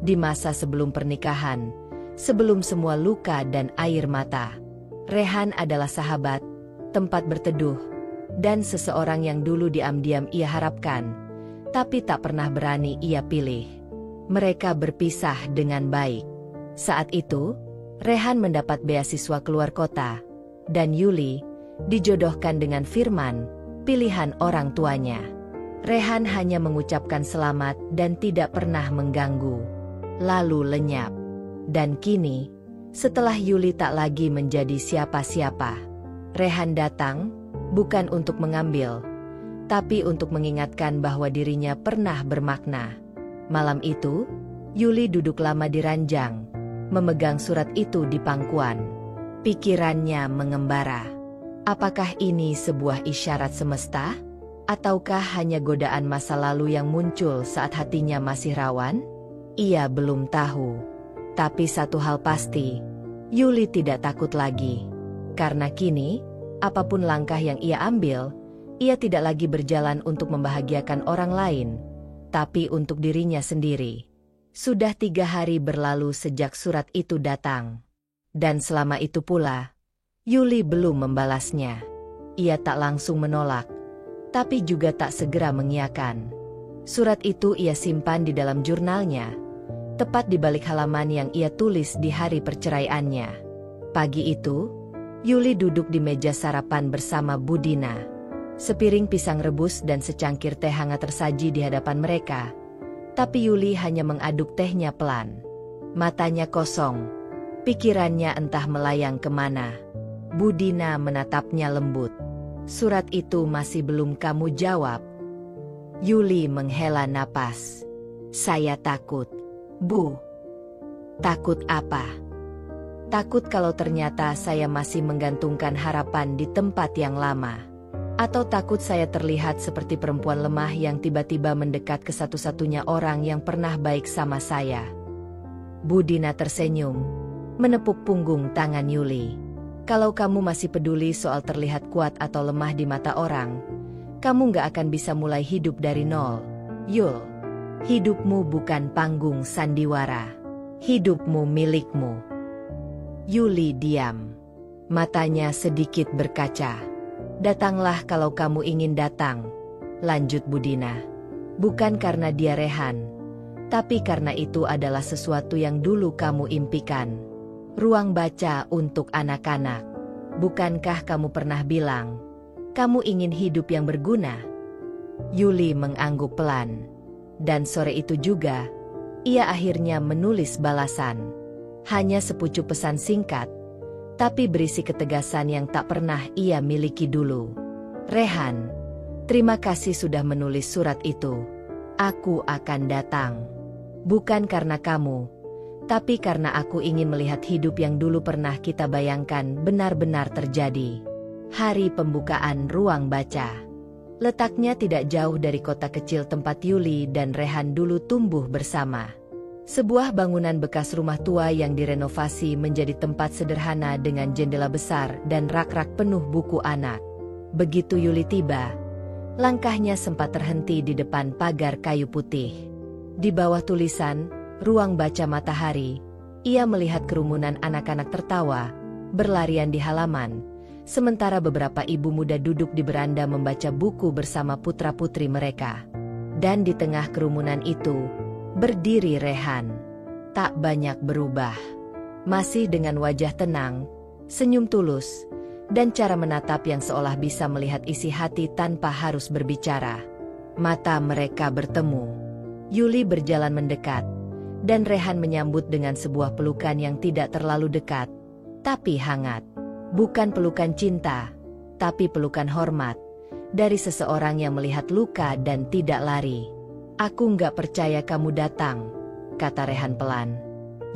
di masa sebelum pernikahan, sebelum semua luka dan air mata. Rehan adalah sahabat, tempat berteduh, dan seseorang yang dulu diam-diam ia harapkan, tapi tak pernah berani ia pilih. Mereka berpisah dengan baik. Saat itu, Rehan mendapat beasiswa keluar kota, dan Yuli dijodohkan dengan Firman, pilihan orang tuanya. Rehan hanya mengucapkan selamat dan tidak pernah mengganggu. Lalu lenyap. Dan kini, setelah Yuli tak lagi menjadi siapa-siapa, Rehan datang, bukan untuk mengambil, tapi untuk mengingatkan bahwa dirinya pernah bermakna. Malam itu, Yuli duduk lama di ranjang, memegang surat itu di pangkuan. Pikirannya mengembara. Apakah ini sebuah isyarat semesta? Ataukah hanya godaan masa lalu yang muncul saat hatinya masih rawan? Ia belum tahu. Tapi satu hal pasti, Yuli tidak takut lagi. Karena kini, apapun langkah yang ia ambil, ia tidak lagi berjalan untuk membahagiakan orang lain, tapi untuk dirinya sendiri. Sudah 3 hari berlalu sejak surat itu datang. Dan selama itu pula, Yuli belum membalasnya. Ia tak langsung menolak, tapi juga tak segera mengiyakan. Surat itu ia simpan di dalam jurnalnya, tepat di balik halaman yang ia tulis di hari perceraiannya. Pagi itu, Yuli duduk di meja sarapan bersama Budina. Sepiring pisang rebus dan secangkir teh hangat tersaji di hadapan mereka. Tapi Yuli hanya mengaduk tehnya pelan. Matanya kosong. Pikirannya entah melayang kemana. Budina menatapnya lembut. Surat itu masih belum kamu jawab. Yuli menghela napas. Saya takut, Bu. Takut apa? Takut kalau ternyata saya masih menggantungkan harapan di tempat yang lama. Atau takut saya terlihat seperti perempuan lemah yang tiba-tiba mendekat ke satu-satunya orang yang pernah baik sama saya. Budina tersenyum, menepuk punggung tangan Yuli. Kalau kamu masih peduli soal terlihat kuat atau lemah di mata orang, kamu gak akan bisa mulai hidup dari nol, Yul. Hidupmu bukan panggung sandiwara. Hidupmu milikmu. Yuli diam. Matanya sedikit berkaca. Datanglah kalau kamu ingin datang, lanjut Budina. Bukan karena dia Rehan, tapi karena itu adalah sesuatu yang dulu kamu impikan. Ruang baca untuk anak-anak. Bukankah kamu pernah bilang, kamu ingin hidup yang berguna? Yuli mengangguk pelan. Dan sore itu juga, ia akhirnya menulis balasan. Hanya sepucuk pesan singkat, tapi berisi ketegasan yang tak pernah ia miliki dulu. Rehan, terima kasih sudah menulis surat itu. Aku akan datang. Bukan karena kamu, tapi karena aku ingin melihat hidup yang dulu pernah kita bayangkan benar-benar terjadi. Hari pembukaan ruang baca. Letaknya tidak jauh dari kota kecil tempat Yuli dan Rehan dulu tumbuh bersama. Sebuah bangunan bekas rumah tua yang direnovasi menjadi tempat sederhana dengan jendela besar dan rak-rak penuh buku anak. Begitu Yuli tiba, langkahnya sempat terhenti di depan pagar kayu putih. Di bawah tulisan, Ruang Baca Matahari, ia melihat kerumunan anak-anak tertawa, berlarian di halaman, sementara beberapa ibu muda duduk di beranda membaca buku bersama putra-putri mereka. Dan di tengah kerumunan itu, berdiri Rehan. tak banyak berubah. Masih dengan wajah tenang, senyum tulus, dan cara menatap yang seolah bisa melihat isi hati tanpa harus berbicara. Mata mereka bertemu. Yuli berjalan mendekat, dan Rehan menyambut dengan sebuah pelukan yang tidak terlalu dekat, tapi hangat. Bukan pelukan cinta, tapi pelukan hormat, dari seseorang yang melihat luka dan tidak lari. "Aku nggak percaya kamu datang," kata Rehan pelan.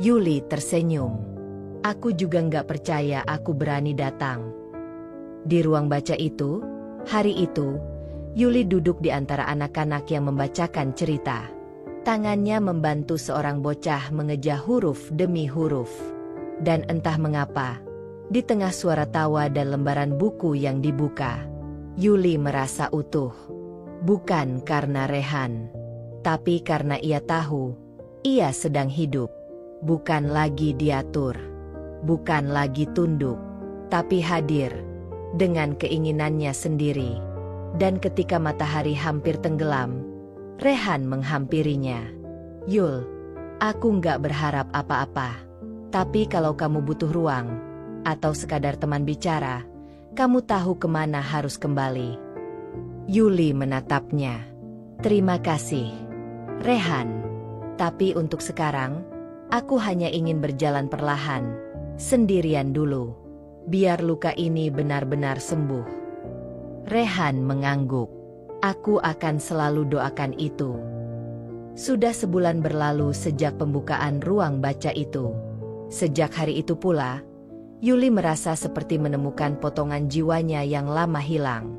Yuli tersenyum. "Aku juga nggak percaya aku berani datang." Di ruang baca itu, hari itu, Yuli duduk di antara anak-anak yang membacakan cerita. Tangannya membantu seorang bocah mengeja huruf demi huruf. Dan entah mengapa, di tengah suara tawa dan lembaran buku yang dibuka, Yuli merasa utuh. Bukan karena Rehan, tapi karena ia tahu, ia sedang hidup. Bukan lagi diatur, bukan lagi tunduk, tapi hadir, dengan keinginannya sendiri. Dan ketika matahari hampir tenggelam, Rehan menghampirinya. "Yul, aku nggak berharap apa-apa. Tapi kalau kamu butuh ruang, atau sekadar teman bicara, kamu tahu kemana harus kembali." Yuli menatapnya. "Terima kasih, Rehan. Tapi untuk sekarang, aku hanya ingin berjalan perlahan, sendirian dulu. Biar luka ini benar-benar sembuh." Rehan mengangguk. "Aku akan selalu doakan itu." Sudah sebulan berlalu sejak pembukaan ruang baca itu. Sejak hari itu pula, Yuli merasa seperti menemukan potongan jiwanya yang lama hilang.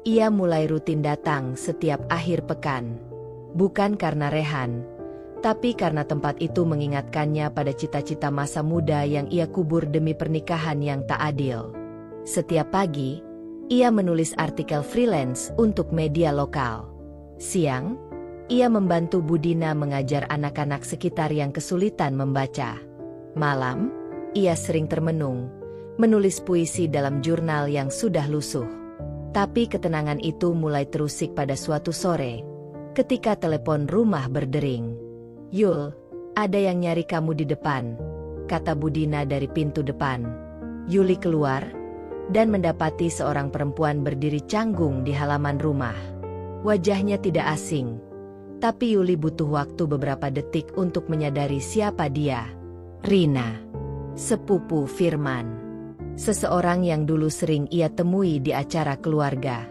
Ia mulai rutin datang setiap akhir pekan. Bukan karena Rehan, tapi karena tempat itu mengingatkannya pada cita-cita masa muda yang ia kubur demi pernikahan yang tak adil. Setiap pagi, ia menulis artikel freelance untuk media lokal. Siang, ia membantu Budina mengajar anak-anak sekitar yang kesulitan membaca. Malam, ia sering termenung, menulis puisi dalam jurnal yang sudah lusuh. Tapi ketenangan itu mulai terusik pada suatu sore, ketika telepon rumah berdering. "Yul, ada yang nyari kamu di depan," kata Budina dari pintu depan. Yuli keluar, dan mendapati seorang perempuan berdiri canggung di halaman rumah. Wajahnya tidak asing, tapi Yuli butuh waktu beberapa detik untuk menyadari siapa dia. Rina, sepupu Firman. Seseorang yang dulu sering ia temui di acara keluarga.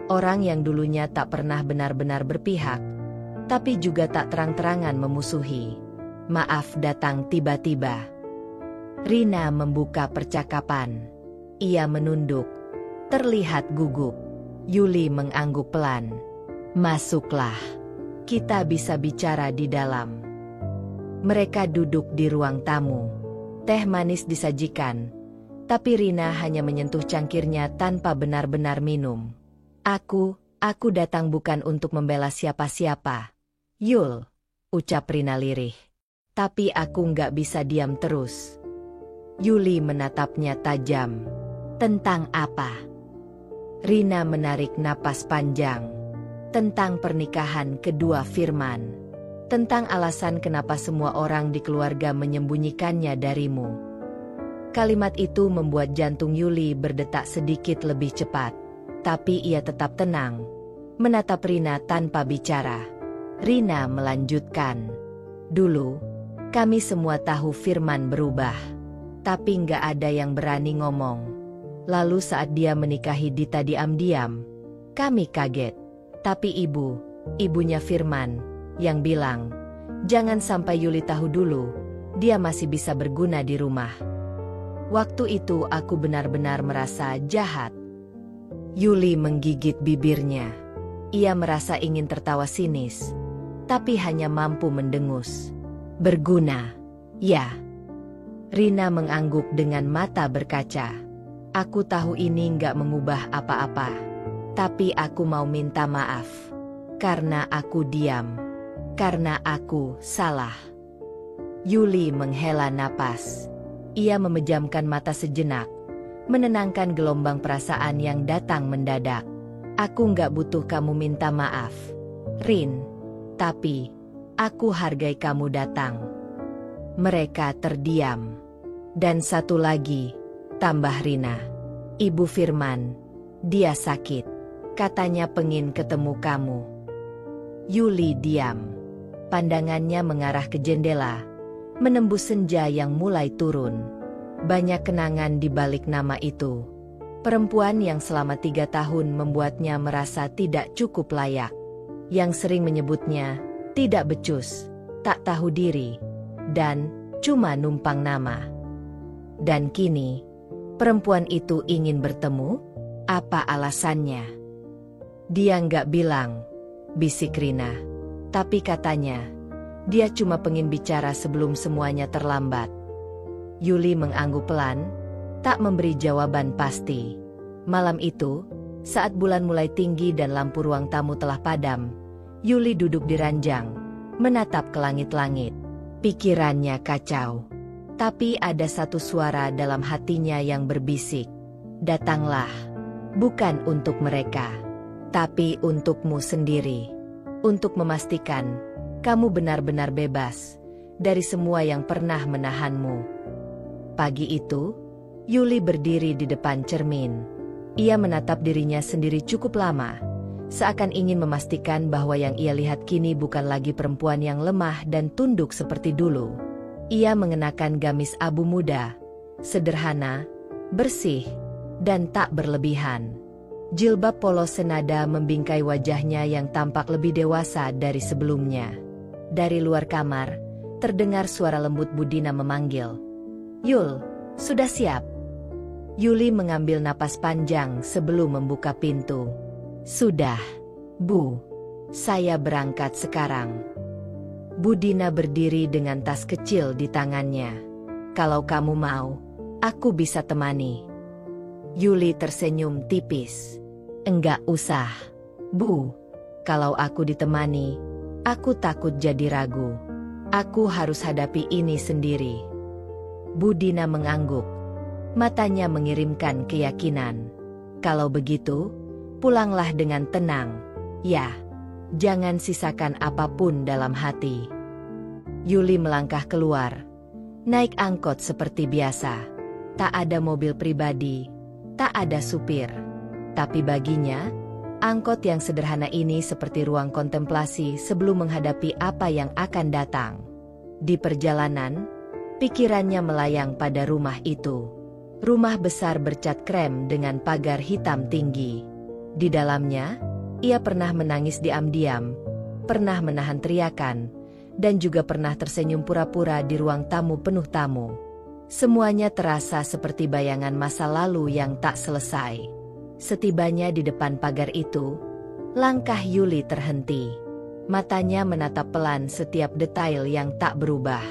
Orang yang dulunya tak pernah benar-benar berpihak, tapi juga tak terang-terangan memusuhi. Maaf datang tiba-tiba. Rina membuka percakapan. Ia menunduk, terlihat gugup. Yuli mengangguk pelan. "Masuklah. Kita bisa bicara di dalam." Mereka duduk di ruang tamu. Teh manis disajikan, tapi Rina hanya menyentuh cangkirnya tanpa benar-benar minum. Aku datang bukan untuk membela siapa-siapa, Yul," ucap Rina lirih. "Tapi aku nggak bisa diam terus." Yuli menatapnya tajam. "Tentang apa?" Rina menarik napas panjang. "Tentang pernikahan kedua Firman. Tentang alasan kenapa semua orang di keluarga menyembunyikannya darimu." Kalimat itu membuat jantung Yuli berdetak sedikit lebih cepat. Tapi ia tetap tenang, menatap Rina tanpa bicara. Rina melanjutkan. "Dulu, kami semua tahu Firman berubah. Tapi nggak ada yang berani ngomong. Lalu saat dia menikahi Dita diam-diam, kami kaget. Tapi ibunya Firman, yang bilang, jangan sampai Yuli tahu dulu, dia masih bisa berguna di rumah. Waktu itu aku benar-benar merasa jahat." Yuli menggigit bibirnya. Ia merasa ingin tertawa sinis, tapi hanya mampu mendengus. "Berguna, ya." Rina mengangguk dengan mata berkaca. "Aku tahu ini nggak mengubah apa-apa. Tapi aku mau minta maaf. Karena aku diam. Karena aku salah." Yuli menghela napas. Ia memejamkan mata sejenak, menenangkan gelombang perasaan yang datang mendadak. "Aku nggak butuh kamu minta maaf, Rin. Tapi, aku hargai kamu datang." Mereka terdiam. Dan satu lagi, tambah Rina. Ibu Firman, dia sakit. Katanya pengin ketemu kamu. Yuli diam. Pandangannya mengarah ke jendela, menembus senja yang mulai turun. Banyak kenangan di balik nama itu. Perempuan yang selama 3 tahun membuatnya merasa tidak cukup layak. Yang sering menyebutnya, tidak becus, tak tahu diri, dan cuma numpang nama. Dan kini, perempuan itu ingin bertemu? Apa alasannya? Dia nggak bilang, bisik Rina. Tapi katanya, dia cuma pengen bicara sebelum semuanya terlambat. Yuli mengangguk pelan, tak memberi jawaban pasti. Malam itu, saat bulan mulai tinggi dan lampu ruang tamu telah padam, Yuli duduk di ranjang, menatap ke langit-langit. Pikirannya kacau. Tapi ada satu suara dalam hatinya yang berbisik. Datanglah. Bukan untuk mereka, tapi untukmu sendiri. Untuk memastikan, kamu benar-benar bebas dari semua yang pernah menahanmu. Pagi itu, Yuli berdiri di depan cermin. Ia menatap dirinya sendiri cukup lama, seakan ingin memastikan bahwa yang ia lihat kini bukan lagi perempuan yang lemah dan tunduk seperti dulu. Ia mengenakan gamis abu muda, sederhana, bersih, dan tak berlebihan. Jilbab polos senada membingkai wajahnya yang tampak lebih dewasa dari sebelumnya. Dari luar kamar, terdengar suara lembut Budina memanggil. Yul, sudah siap? Yuli mengambil napas panjang sebelum membuka pintu. Sudah, Bu. Saya berangkat sekarang. Budina berdiri dengan tas kecil di tangannya. Kalau kamu mau, aku bisa temani. Yuli tersenyum tipis. Enggak usah, Bu. Kalau aku ditemani, aku takut jadi ragu. Aku harus hadapi ini sendiri. Budina mengangguk. Matanya mengirimkan keyakinan. Kalau begitu, pulanglah dengan tenang. Ya. Jangan sisakan apapun dalam hati. Yuli melangkah keluar. Naik angkot seperti biasa. Tak ada mobil pribadi. Tak ada supir. Tapi baginya, angkot yang sederhana ini seperti ruang kontemplasi sebelum menghadapi apa yang akan datang. Di perjalanan, pikirannya melayang pada rumah itu. Rumah besar bercat krem dengan pagar hitam tinggi. Di dalamnya, ia pernah menangis diam-diam, pernah menahan teriakan, dan juga pernah tersenyum pura-pura di ruang tamu penuh tamu. Semuanya terasa seperti bayangan masa lalu yang tak selesai. Setibanya di depan pagar itu, langkah Yuli terhenti. Matanya menatap pelan setiap detail yang tak berubah.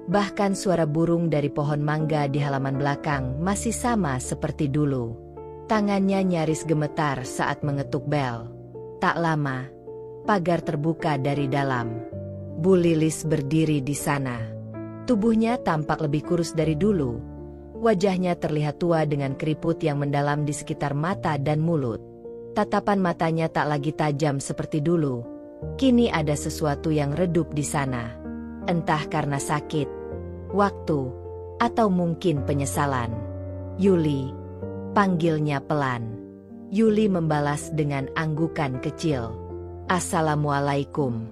Bahkan suara burung dari pohon mangga di halaman belakang masih sama seperti dulu. Tangannya nyaris gemetar saat mengetuk bel. Tak lama, pagar terbuka dari dalam. Bu Lilis berdiri di sana. Tubuhnya tampak lebih kurus dari dulu. Wajahnya terlihat tua dengan keriput yang mendalam di sekitar mata dan mulut. Tatapan matanya tak lagi tajam seperti dulu. Kini ada sesuatu yang redup di sana. Entah karena sakit, waktu, atau mungkin penyesalan. Yuli, panggilnya pelan. Yuli membalas dengan anggukan kecil. Assalamualaikum.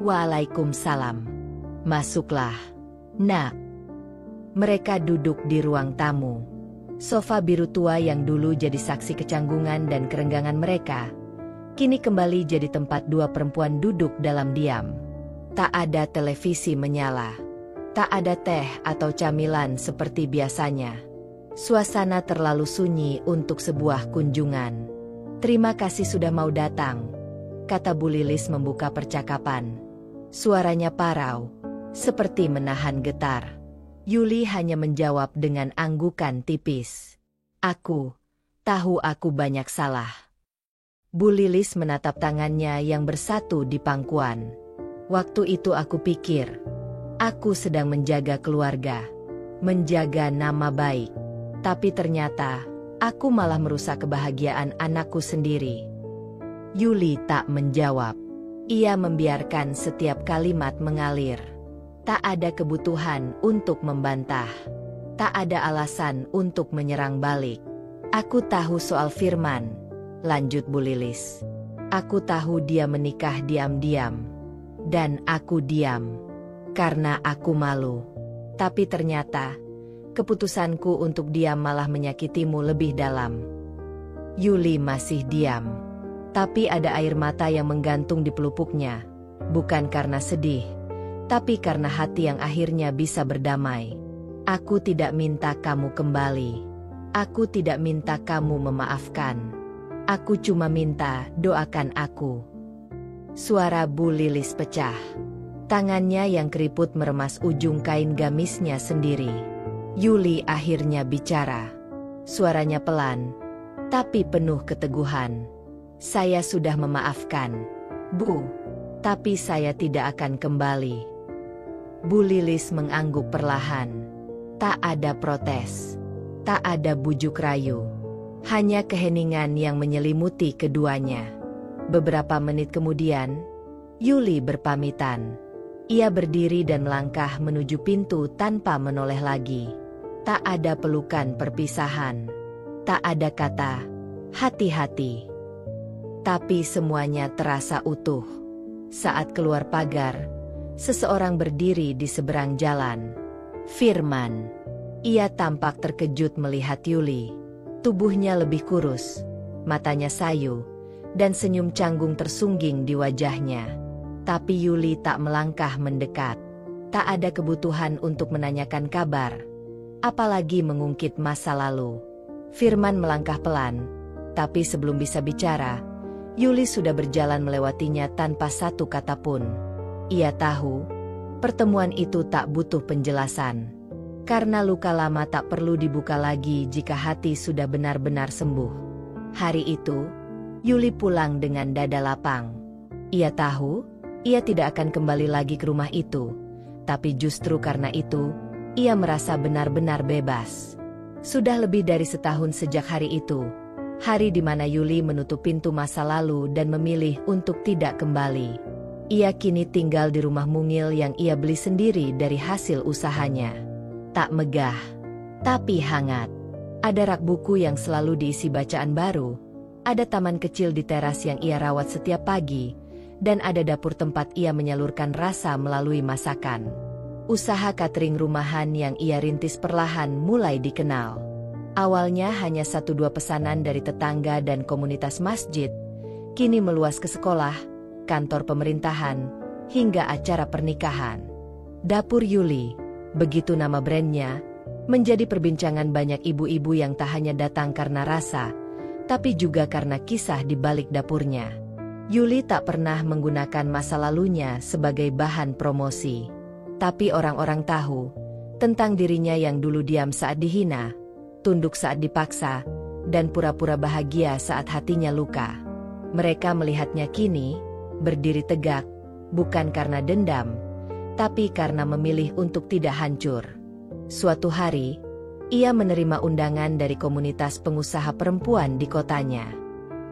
Waalaikumsalam. Masuklah, Nak. Mereka duduk di ruang tamu. Sofa biru tua yang dulu jadi saksi kecanggungan dan kerenggangan mereka, kini kembali jadi tempat dua perempuan duduk dalam diam. Tak ada televisi menyala. Tak ada teh atau camilan seperti biasanya. Suasana terlalu sunyi untuk sebuah kunjungan. Terima kasih sudah mau datang, kata Bu Lilis membuka percakapan. Suaranya parau, seperti menahan getar. Yuli hanya menjawab dengan anggukan tipis. Aku tahu aku banyak salah. Bu Lilis menatap tangannya yang bersatu di pangkuan. Waktu itu aku pikir, aku sedang menjaga keluarga, menjaga nama baik. Tapi ternyata, aku malah merusak kebahagiaan anakku sendiri. Yuli tak menjawab. Ia membiarkan setiap kalimat mengalir. Tak ada kebutuhan untuk membantah. Tak ada alasan untuk menyerang balik. Aku tahu soal Firman, lanjut Bu Lilis. Aku tahu dia menikah diam-diam. Dan aku diam. Karena aku malu. Tapi ternyata, keputusanku untuk diam malah menyakitimu lebih dalam. Yuli masih diam. Tapi ada air mata yang menggantung di pelupuknya. Bukan karena sedih, tapi karena hati yang akhirnya bisa berdamai. Aku tidak minta kamu kembali. Aku tidak minta kamu memaafkan. Aku cuma minta doakan aku. Suara Bu Lilis pecah. Tangannya yang keriput meremas ujung kain gamisnya sendiri. Yuli akhirnya bicara. Suaranya pelan, tapi penuh keteguhan. Saya sudah memaafkan, Bu. Tapi saya tidak akan kembali. Bu Lilis mengangguk perlahan. Tak ada protes. Tak ada bujuk rayu. Hanya keheningan yang menyelimuti keduanya. Beberapa menit kemudian, Yuli berpamitan. Ia berdiri dan melangkah menuju pintu tanpa menoleh lagi. Tak ada pelukan perpisahan. Tak ada kata, hati-hati. Tapi semuanya terasa utuh. Saat keluar pagar, seseorang berdiri di seberang jalan. Firman. Ia tampak terkejut melihat Yuli. Tubuhnya lebih kurus, matanya sayu, dan senyum canggung tersungging di wajahnya. Tapi Yuli tak melangkah mendekat. Tak ada kebutuhan untuk menanyakan kabar, apalagi mengungkit masa lalu. Firman melangkah pelan, tapi sebelum bisa bicara, Yuli sudah berjalan melewatinya tanpa satu kata pun. Ia tahu, pertemuan itu tak butuh penjelasan. Karena luka lama tak perlu dibuka lagi jika hati sudah benar-benar sembuh. Hari itu, Yuli pulang dengan dada lapang. Ia tahu, ia tidak akan kembali lagi ke rumah itu. Tapi justru karena itu, ia merasa benar-benar bebas. Sudah lebih dari setahun sejak hari itu. Hari di mana Yuli menutup pintu masa lalu dan memilih untuk tidak kembali. Ia kini tinggal di rumah mungil yang ia beli sendiri dari hasil usahanya. Tak megah, tapi hangat. Ada rak buku yang selalu diisi bacaan baru. Ada taman kecil di teras yang ia rawat setiap pagi. Dan ada dapur tempat ia menyalurkan rasa melalui masakan. Usaha catering rumahan yang ia rintis perlahan mulai dikenal. Awalnya hanya 1-2 pesanan dari tetangga dan komunitas masjid, kini meluas ke sekolah, kantor pemerintahan, hingga acara pernikahan. Dapur Yuli, begitu nama brandnya, menjadi perbincangan banyak ibu-ibu yang tak hanya datang karena rasa, tapi juga karena kisah di balik dapurnya. Yuli tak pernah menggunakan masa lalunya sebagai bahan promosi. Tapi orang-orang tahu tentang dirinya yang dulu diam saat dihina, tunduk saat dipaksa, dan pura-pura bahagia saat hatinya luka. Mereka melihatnya kini, berdiri tegak, bukan karena dendam, tapi karena memilih untuk tidak hancur. Suatu hari, ia menerima undangan dari komunitas pengusaha perempuan di kotanya.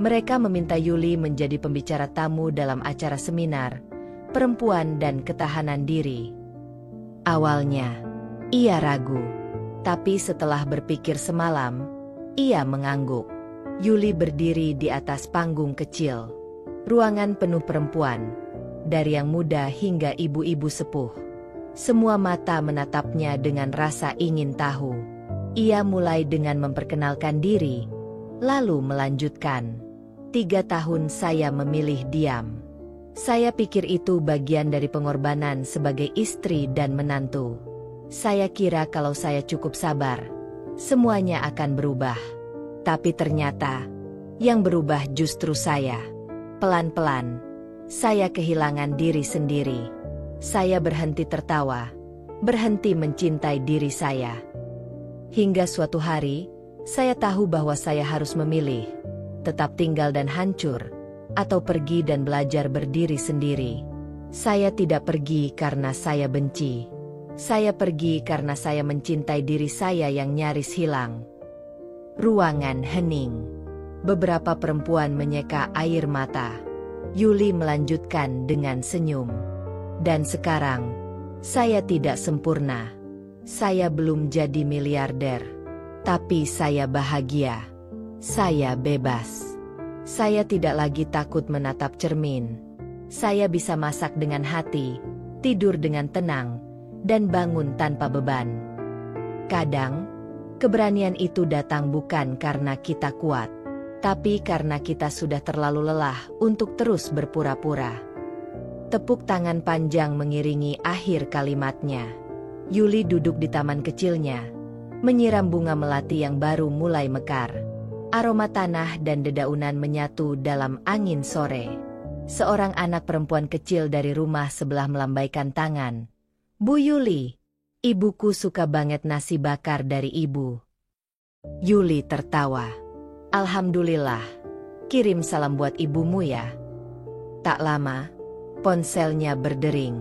Mereka meminta Yuli menjadi pembicara tamu dalam acara seminar, perempuan dan ketahanan diri. Awalnya, ia ragu. Tapi setelah berpikir semalam, ia mengangguk. Yuli berdiri di atas panggung kecil. Ruangan penuh perempuan, dari yang muda hingga ibu-ibu sepuh. Semua mata menatapnya dengan rasa ingin tahu. Ia mulai dengan memperkenalkan diri, lalu melanjutkan. 3 tahun saya memilih diam. Saya pikir itu bagian dari pengorbanan sebagai istri dan menantu. Saya kira kalau saya cukup sabar, semuanya akan berubah. Tapi ternyata, yang berubah justru saya. Pelan-pelan, saya kehilangan diri sendiri. Saya berhenti tertawa, berhenti mencintai diri saya. Hingga suatu hari, saya tahu bahwa saya harus memilih, tetap tinggal dan hancur, atau pergi dan belajar berdiri sendiri. Saya tidak pergi karena saya benci. Saya pergi karena saya mencintai diri saya yang nyaris hilang. Ruangan hening. Beberapa perempuan menyeka air mata. Yuli melanjutkan dengan senyum. Dan sekarang, Saya tidak sempurna. Saya belum jadi miliarder. Tapi saya bahagia. Saya bebas. Saya tidak lagi takut menatap cermin. Saya bisa masak dengan hati, tidur dengan tenang, dan bangun tanpa beban. Kadang, keberanian itu datang bukan karena kita kuat, tapi karena kita sudah terlalu lelah untuk terus berpura-pura. Tepuk tangan panjang mengiringi akhir kalimatnya. Yuli duduk di taman kecilnya, menyiram bunga melati yang baru mulai mekar. Aroma tanah dan dedaunan menyatu dalam angin sore. Seorang anak perempuan kecil dari rumah sebelah melambaikan tangan. "Bu Yuli, ibuku suka banget nasi bakar dari ibu." Yuli tertawa. "Alhamdulillah, kirim salam buat ibumu ya." Tak lama, ponselnya berdering.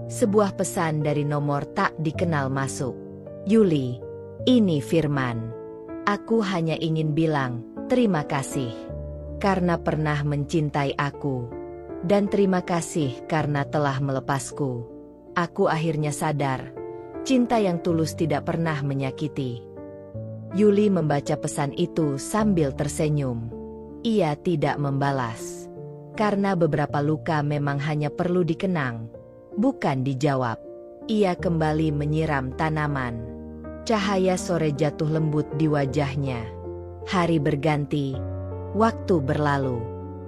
Sebuah pesan dari nomor tak dikenal masuk. "Yuli, ini Firman. Aku hanya ingin bilang terima kasih karena pernah mencintai aku. Dan terima kasih karena telah melepasku. Aku akhirnya sadar, cinta yang tulus tidak pernah menyakiti." Yuli membaca pesan itu sambil tersenyum. Ia tidak membalas. Karena beberapa luka memang hanya perlu dikenang, bukan dijawab. Ia kembali menyiram tanaman. Cahaya sore jatuh lembut di wajahnya. Hari berganti, waktu berlalu.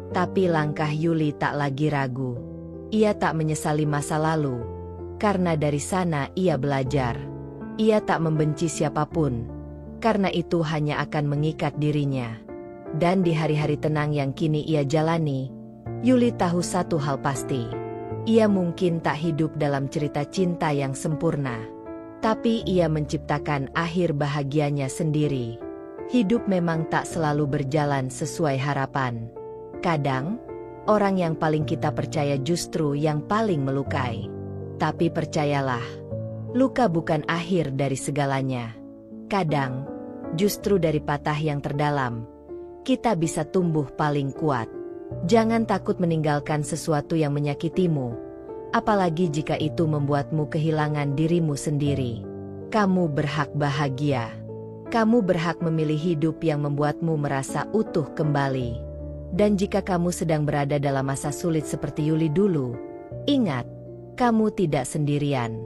Tapi langkah Yuli tak lagi ragu. Ia tak menyesali masa lalu, karena dari sana ia belajar. Ia tak membenci siapapun, karena itu hanya akan mengikat dirinya. Dan di hari-hari tenang yang kini ia jalani, Yuli tahu satu hal pasti. Ia mungkin tak hidup dalam cerita cinta yang sempurna, tapi ia menciptakan akhir bahagianya sendiri. Hidup memang tak selalu berjalan sesuai harapan. Kadang, orang yang paling kita percaya justru yang paling melukai. Tapi percayalah, luka bukan akhir dari segalanya. Kadang, justru dari patah yang terdalam, kita bisa tumbuh paling kuat. Jangan takut meninggalkan sesuatu yang menyakitimu, apalagi jika itu membuatmu kehilangan dirimu sendiri. Kamu berhak bahagia. Kamu berhak memilih hidup yang membuatmu merasa utuh kembali. Dan jika kamu sedang berada dalam masa sulit seperti Yuli dulu, ingat, kamu tidak sendirian.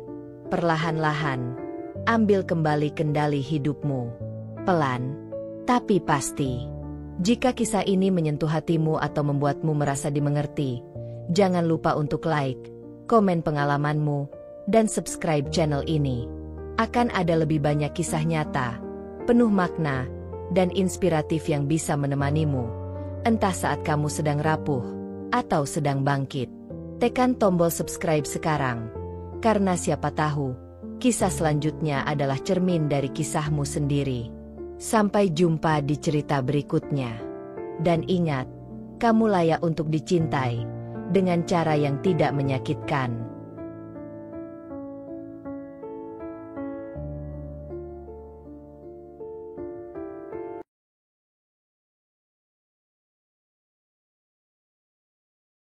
Perlahan-lahan, ambil kembali kendali hidupmu. Pelan, tapi pasti. Jika kisah ini menyentuh hatimu atau membuatmu merasa dimengerti, jangan lupa untuk like, komen pengalamanmu, dan subscribe channel ini. Akan ada lebih banyak kisah nyata, penuh makna, dan inspiratif yang bisa menemanimu, entah saat kamu sedang rapuh atau sedang bangkit. Tekan tombol subscribe sekarang, karena siapa tahu, kisah selanjutnya adalah cermin dari kisahmu sendiri. Sampai jumpa di cerita berikutnya. Dan ingat, kamu layak untuk dicintai dengan cara yang tidak menyakitkan.